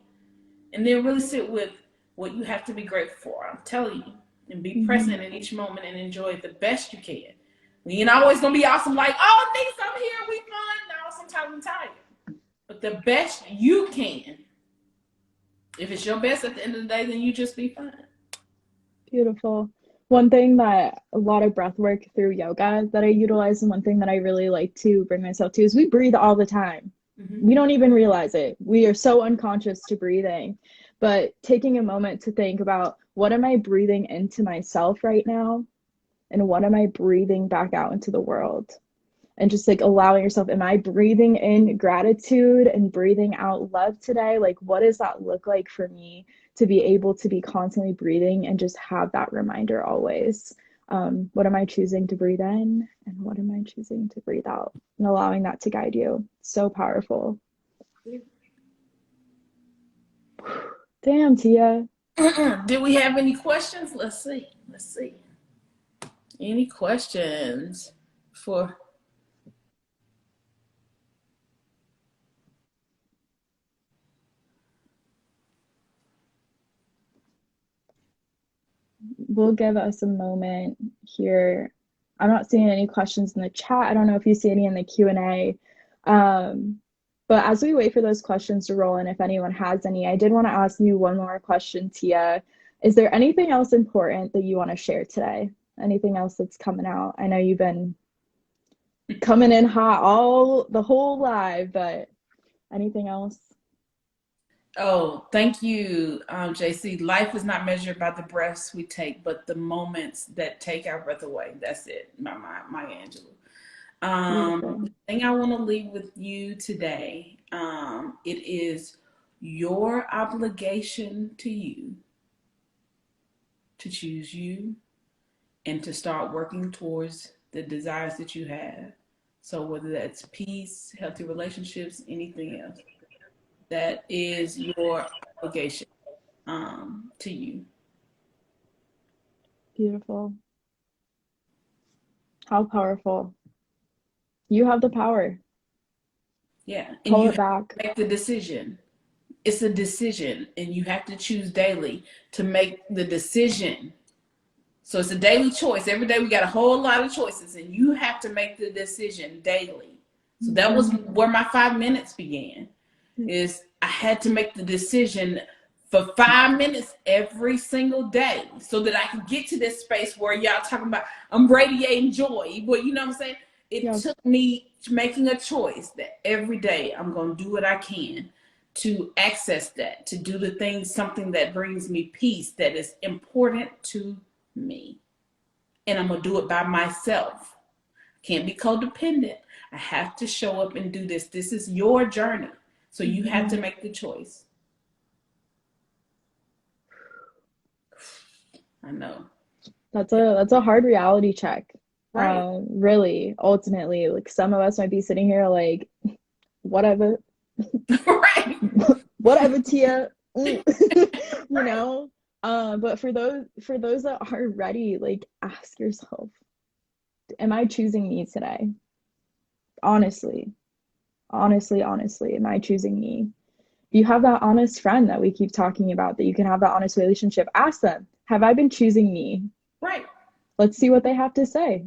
And then really sit with what you have to be grateful for. I'm telling you. And be Mm-hmm. present in each moment and enjoy it the best you can. We ain't always going to be awesome like, oh, niece, I'm here. We fun. No, sometimes I'm tired. But the best you can. If it's your best at the end of the day, then you just be fine. Beautiful. One thing that a lot of breath work through yoga that I utilize, and one thing that I really like to bring myself to, is we breathe all the time. Mm-hmm. We don't even realize it. We are so unconscious to breathing. But taking a moment to think about, what am I breathing into myself right now? And what am I breathing back out into the world? And just like allowing yourself, am I breathing in gratitude and breathing out love today? Like, what does that look like for me to be able to be constantly breathing and just have that reminder always? What am I choosing to breathe in, and what am I choosing to breathe out, and allowing that to guide you? So powerful. Damn, Tia. Did we have any questions? Let's see. Let's see. Any questions for? We'll give us a moment here. I'm not seeing any questions in the chat. I don't know if you see any in the Q&A. Um, But as we wait for those questions to roll in, if anyone has any, I did want to ask you one more question, Tia. Is there anything else important that you want to share today? Anything else that's coming out? I know you've been coming in hot the whole live, but anything else? Oh, thank you, JC. Life is not measured by the breaths we take, but the moments that take our breath away. That's it, my Angelou. Beautiful. The thing I want to leave with you today, it is your obligation to you to choose you and to start working towards the desires that you have. So whether that's peace, healthy relationships, anything else, that is your obligation to you. Beautiful. How powerful. You have the power. Yeah, and Pull you it have back. to make the decision. It's a decision, and you have to choose daily to make the decision. So it's a daily choice. Every day we got a whole lot of choices, and you have to make the decision daily. So that was where my 5 minutes began. Is I had to make the decision for 5 minutes every single day so that I could get to this space where y'all talking about I'm radiating joy. But you know what I'm saying? It Yes. took me making a choice that every day I'm going to do what I can to access that, to do the things, something that brings me peace, that is important to me. And I'm going to do it by myself. Can't be codependent. I have to show up and do this. This is your journey. So you have to make the choice. I know. That's a hard reality check. Right. Really, ultimately, like some of us might be sitting here like, whatever, Right. whatever, Tia, you Right. know. But for those that are ready, like ask yourself, am I choosing me today? Honestly, honestly, am I choosing me? You have that honest friend that we keep talking about, that you can have that honest relationship. Ask them, have I been choosing me? Right. Let's see what they have to say.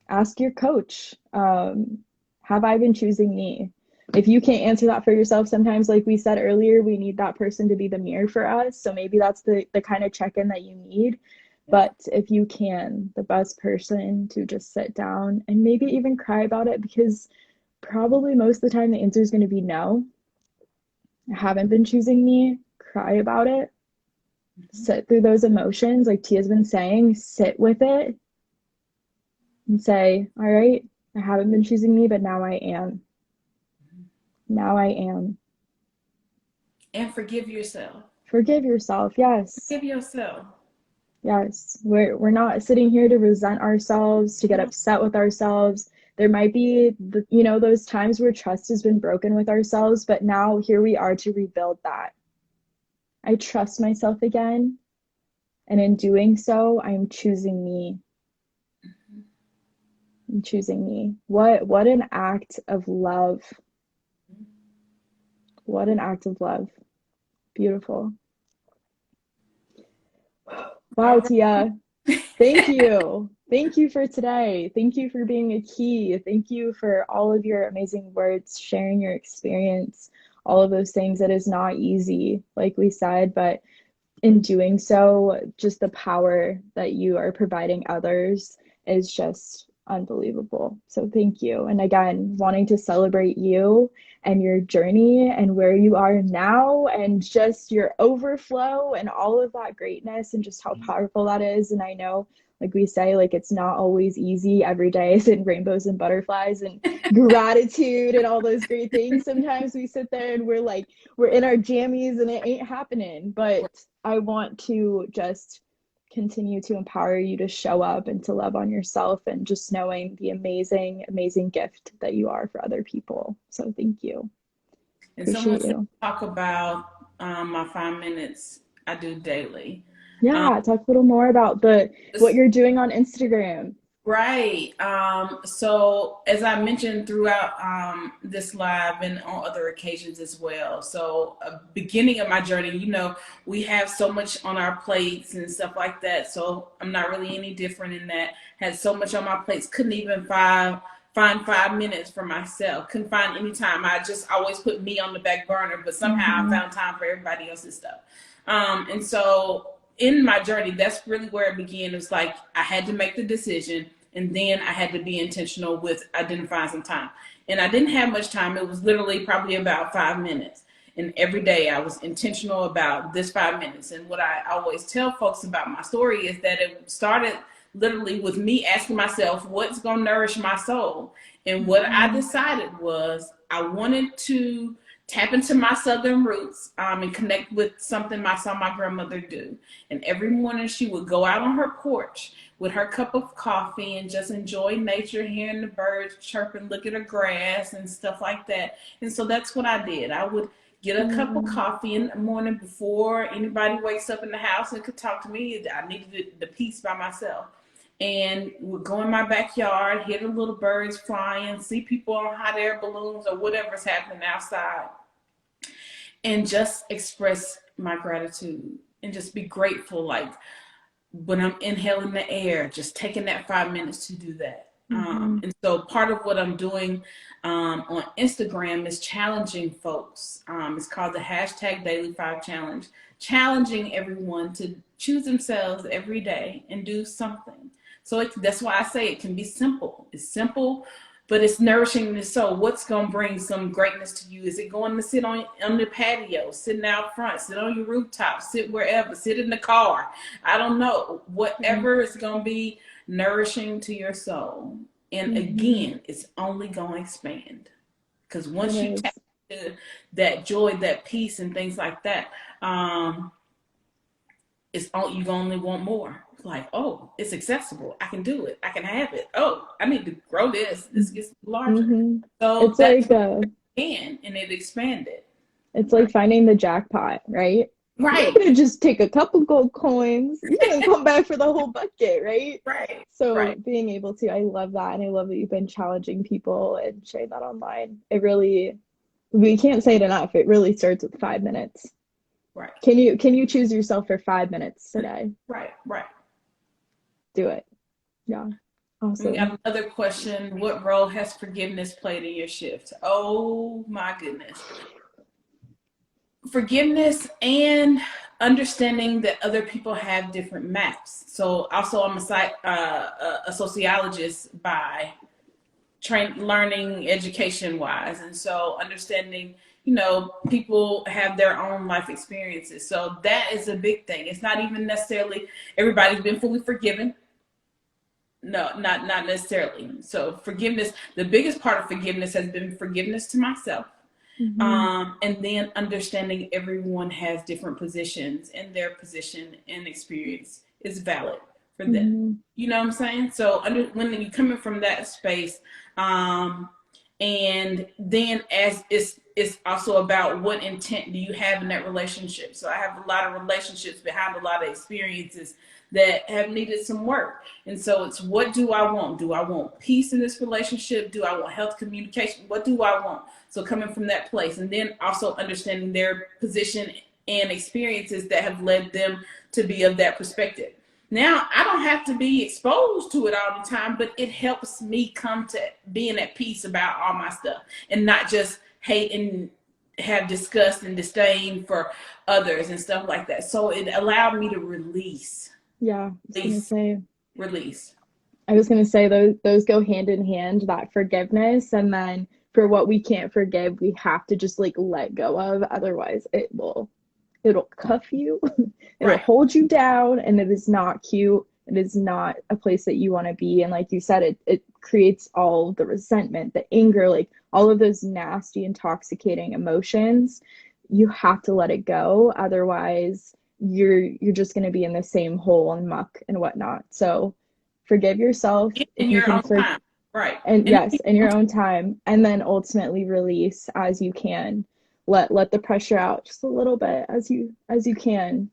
Ask your coach, have I been choosing me? If you can't answer that for yourself, sometimes, like we said earlier, we need that person to be the mirror for us. So maybe that's the kind of check-in that you need. Yeah. But if you can, the best person to just sit down and maybe even cry about it, because probably most of the time the answer is going to be no. I haven't been choosing me. Cry about it. Sit through those emotions, like Tia's been saying, sit with it and say, all right, I haven't been choosing me, but now I am. Now I am. And forgive yourself. Forgive yourself. Yes. Forgive yourself. Yes. We're not sitting here to resent ourselves, to get No. upset with ourselves. There might be those times where trust has been broken with ourselves, but now here we are to rebuild that. I trust myself again, and in doing so, I'm choosing me. I'm choosing me. What an act of love. What an act of love. Beautiful. Wow, All Tia. Thank right. you. Thank you for today. Thank you for being a key. Thank you for all of your amazing words, sharing your experience, all of those things. It is not easy, like we said, but in doing so, just the power that you are providing others is just unbelievable. So thank you. And again, wanting to celebrate you and your journey and where you are now and just your overflow and all of that greatness and just how powerful that is. And I know, like we say, like it's not always easy. Every day isn't rainbows and butterflies and gratitude and all those great things. Sometimes we sit there and we're in our jammies and it ain't happening. But I want to just continue to empower you to show up and to love on yourself and just knowing the amazing, amazing gift that you are for other people. So thank you. And someone Appreciate said you. talk about my 5 minutes I do daily. Um, Yeah, talk a little more about the what this- you're doing on Instagram. right. So as I mentioned throughout this live and on other occasions as well. So beginning of my journey, we have so much on our plates and stuff like that. So I'm not really any different in that. Had so much on my plates, couldn't even find 5 minutes for myself. Couldn't find any time. I just always put me on the back burner, but somehow I found time for everybody else's stuff. And so in my journey, that's really where it began. It was like I had to make the decision, and then I had to be intentional with identifying some time. And I didn't have much time. It was literally probably about 5 minutes. And every day I was intentional about this 5 minutes. And what I always tell folks about my story is that it started literally with me asking myself, what's going to nourish my soul? And what I decided was I wanted to tap into my Southern roots and connect with something I saw my grandmother do. And every morning she would go out on her porch with her cup of coffee and just enjoy nature, hearing the birds chirping, look at the grass and stuff like that. And so that's what I did. I would get a cup of coffee in the morning before anybody wakes up in the house and could talk to me. I needed the peace by myself. And would go in my backyard, hear the little birds flying, see people on hot air balloons or whatever's happening outside, and just express my gratitude and just be grateful. Like when I'm inhaling the air, just taking that 5 minutes to do that. And so part of what I'm doing on Instagram is challenging folks. It's called the #Daily5Challenge, challenging everyone to choose themselves every day and do something. So that's why I say it can be simple. It's simple, but it's nourishing the soul. What's going to bring some greatness to you? Is it going to sit on the patio, sitting out front, sit on your rooftop, sit wherever, sit in the car? I don't know. Whatever is going to be nourishing to your soul. And again, it's only going to expand. Because once you tap into that joy, that peace, and things like that, you only want more. Like, oh, it's accessible. I can do it. I can have it. Oh, I need to grow this. This gets larger. So it's like and it expanded. It's like finding the jackpot, right? Right. You're gonna just take a couple gold coins. You're gonna come back for the whole bucket, right? Right. So being able to, I love that, and I love that you've been challenging people and sharing that online. It really, we can't say it enough. It really starts with 5 minutes. Right. Can you choose yourself for 5 minutes today? Right. Do it. Yeah. Awesome. We got another question. What role has forgiveness played in your shift? Oh my goodness. Forgiveness and understanding that other people have different maps. So also I'm a sociologist by learning education wise. And so understanding, people have their own life experiences. So that is a big thing. It's not even necessarily everybody's been fully forgiven. No, not necessarily. So forgiveness, the biggest part of forgiveness has been forgiveness to myself. And then understanding everyone has different positions, and their position and experience is valid for them. You know what I'm saying? So when you're coming from that space, and then as it's also about what intent do you have in that relationship. So I have a lot of relationships behind a lot of experiences that have needed some work. And so it's, what do I want? Do I want peace in this relationship? Do I want health communication? What do I want? So coming from that place, and then also understanding their position and experiences that have led them to be of that perspective. Now, I don't have to be exposed to it all the time, but it helps me come to being at peace about all my stuff and not just hate and have disgust and disdain for others and stuff like that. So it allowed me to release. Yeah, Release. I was gonna say those go hand in hand, that forgiveness, and then for what we can't forgive, we have to just like let go of. Otherwise, it'll cuff you, it'll hold you down, and it is not cute. It is not a place that you want to be. And like you said, it creates all the resentment, the anger, like all of those nasty, intoxicating emotions. You have to let it go. Otherwise, you're just going to be in the same hole and muck and whatnot. So forgive yourself in your own time. Right. And yes, in your own time, and then ultimately release as you can. Let the pressure out just a little bit as you can.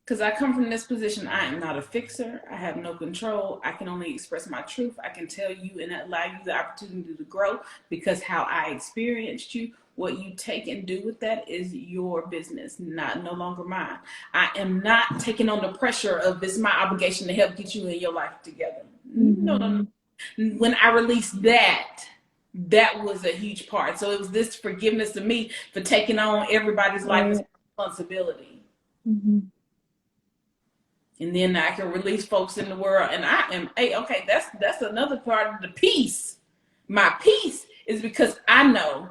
Because I come from this position, I am not a fixer. I have no control. I can only express my truth. I can tell you and allow you the opportunity to grow, because how I experienced you, what you take and do with that is your business, no longer mine. I am not taking on the pressure of, it's my obligation to help get you and your life together. No. When I released that, that was a huge part. So it was this forgiveness to me for taking on everybody's life as Right. responsibility. Mm-hmm. And then I can release folks in the world. And I am, hey, okay, that's another part of the peace. My peace is because I know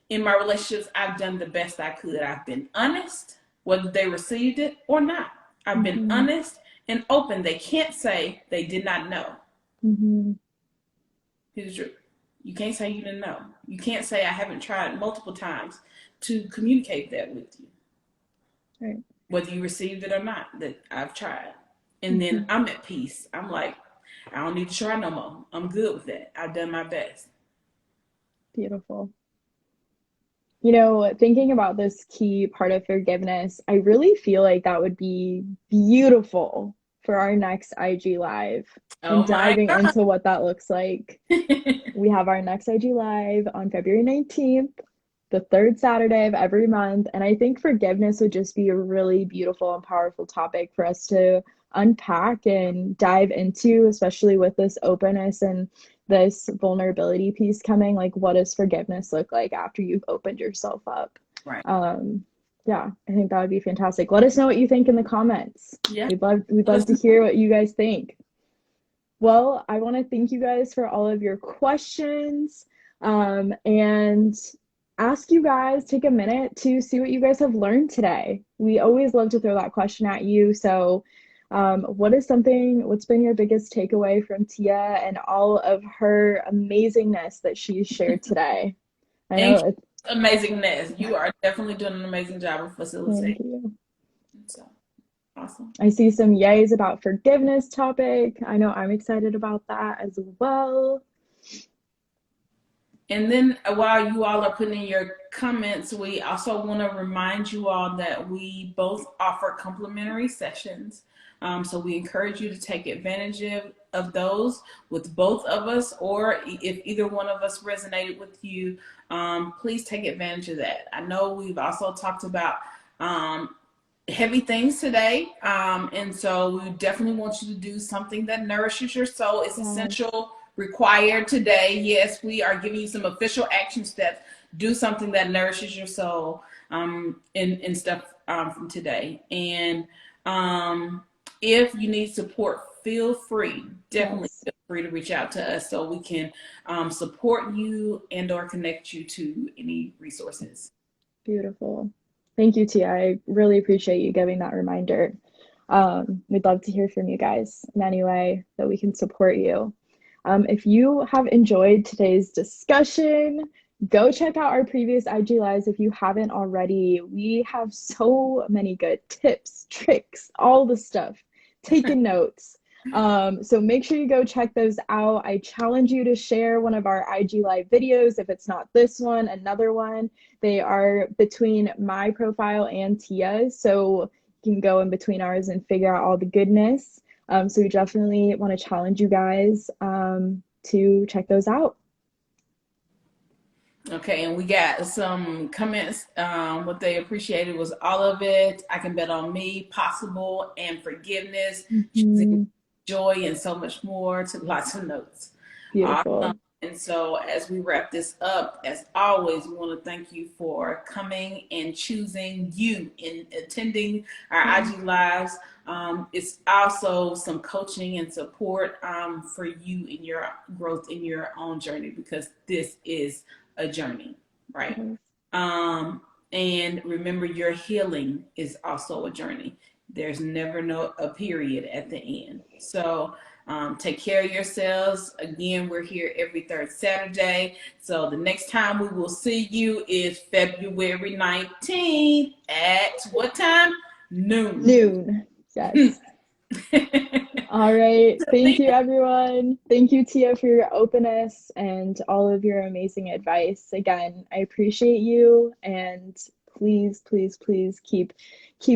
in my relationships I've done the best I could. I've been honest, whether they received it or not. I've been Mm-hmm. honest and open. They can't say they did not know. Mm-hmm. Here's the truth. You can't say you didn't know. You can't say I haven't tried multiple times to communicate that with you. Right. Whether you received it or not, that I've tried. And Mm-hmm. then I'm at peace. I'm like, I don't need to try no more. I'm good with that. I've done my best. Beautiful. You know, thinking about this key part of forgiveness, I really feel like that would be beautiful for our next IG Live Oh and my diving God. into what that looks like. We have our next IG Live on February 19th, the third Saturday of every month. And I think forgiveness would just be a really beautiful and powerful topic for us to unpack and dive into, especially with this openness and this vulnerability piece coming. Like, what does forgiveness look like after you've opened yourself up? Right. Yeah, I think that would be fantastic. Let us know what you think in the comments. Yeah. We'd love to hear what you guys think. Well, I want to thank you guys for all of your questions, and ask you guys, take a minute to see what you guys have learned today. We always love to throw that question at you. So, what's been your biggest takeaway from Tia and all of her amazingness that she's shared today? I know And it's, amazingness. You are definitely doing an amazing job of thank facilitating. you. So awesome. I see some yays about forgiveness topic. I know I'm excited about that as well. And then while you all are putting in your comments, we also want to remind you all that we both offer complimentary sessions. So we encourage you to take advantage of those with both of us, or if either one of us resonated with you, please take advantage of that. I know we've also talked about heavy things today. And so we definitely want you to do something that nourishes your soul. It's essential, required today. Yes, we are giving you some official action steps. Do something that nourishes your soul, in stuff from today. And if you need support, feel free, definitely Yes. feel free to reach out to us so we can support you and or connect you to any resources. Beautiful. Thank you, Tia. I really appreciate you giving that reminder. We'd love to hear from you guys in any way that we can support you. If you have enjoyed today's discussion, go check out our previous IG Lives if you haven't already. We have so many good tips, tricks, all the stuff. Taking notes. So make sure you go check those out. I challenge you to share one of our IG Live videos. If it's not this one, another one. They are between my profile and Tia's, so you can go in between ours and figure out all the goodness. So we definitely want to challenge you guys to check those out. Okay, and we got some comments. What they appreciated was all of it. I can bet on me, possible, and forgiveness, choosing Mm-hmm. joy, and so much more. Took lots of notes. Awesome. Beautiful. And so, as we wrap this up, as always, we want to thank you for coming and choosing you in attending our IG Lives. It's also some coaching and support for you in your growth in your own journey, because this is a journey, right? Yes. And remember, your healing is also a journey. There's never a period at the end. So take care of yourselves. Again, we're here every third Saturday. So the next time we will see you is February 19th at what time? Noon. Yes. All right. Thank you, everyone. Thank you, Tia, for your openness and all of your amazing advice. Again, I appreciate you, and please, please, please keep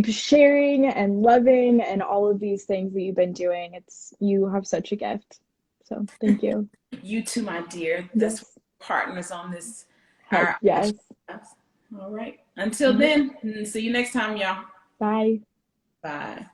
sharing and loving and all of these things that you've been doing. You have such a gift. So thank you. You too, my dear. That's Yes. partners on this. Heck Our yes. all right. Until then, see you next time, y'all. Bye. Bye.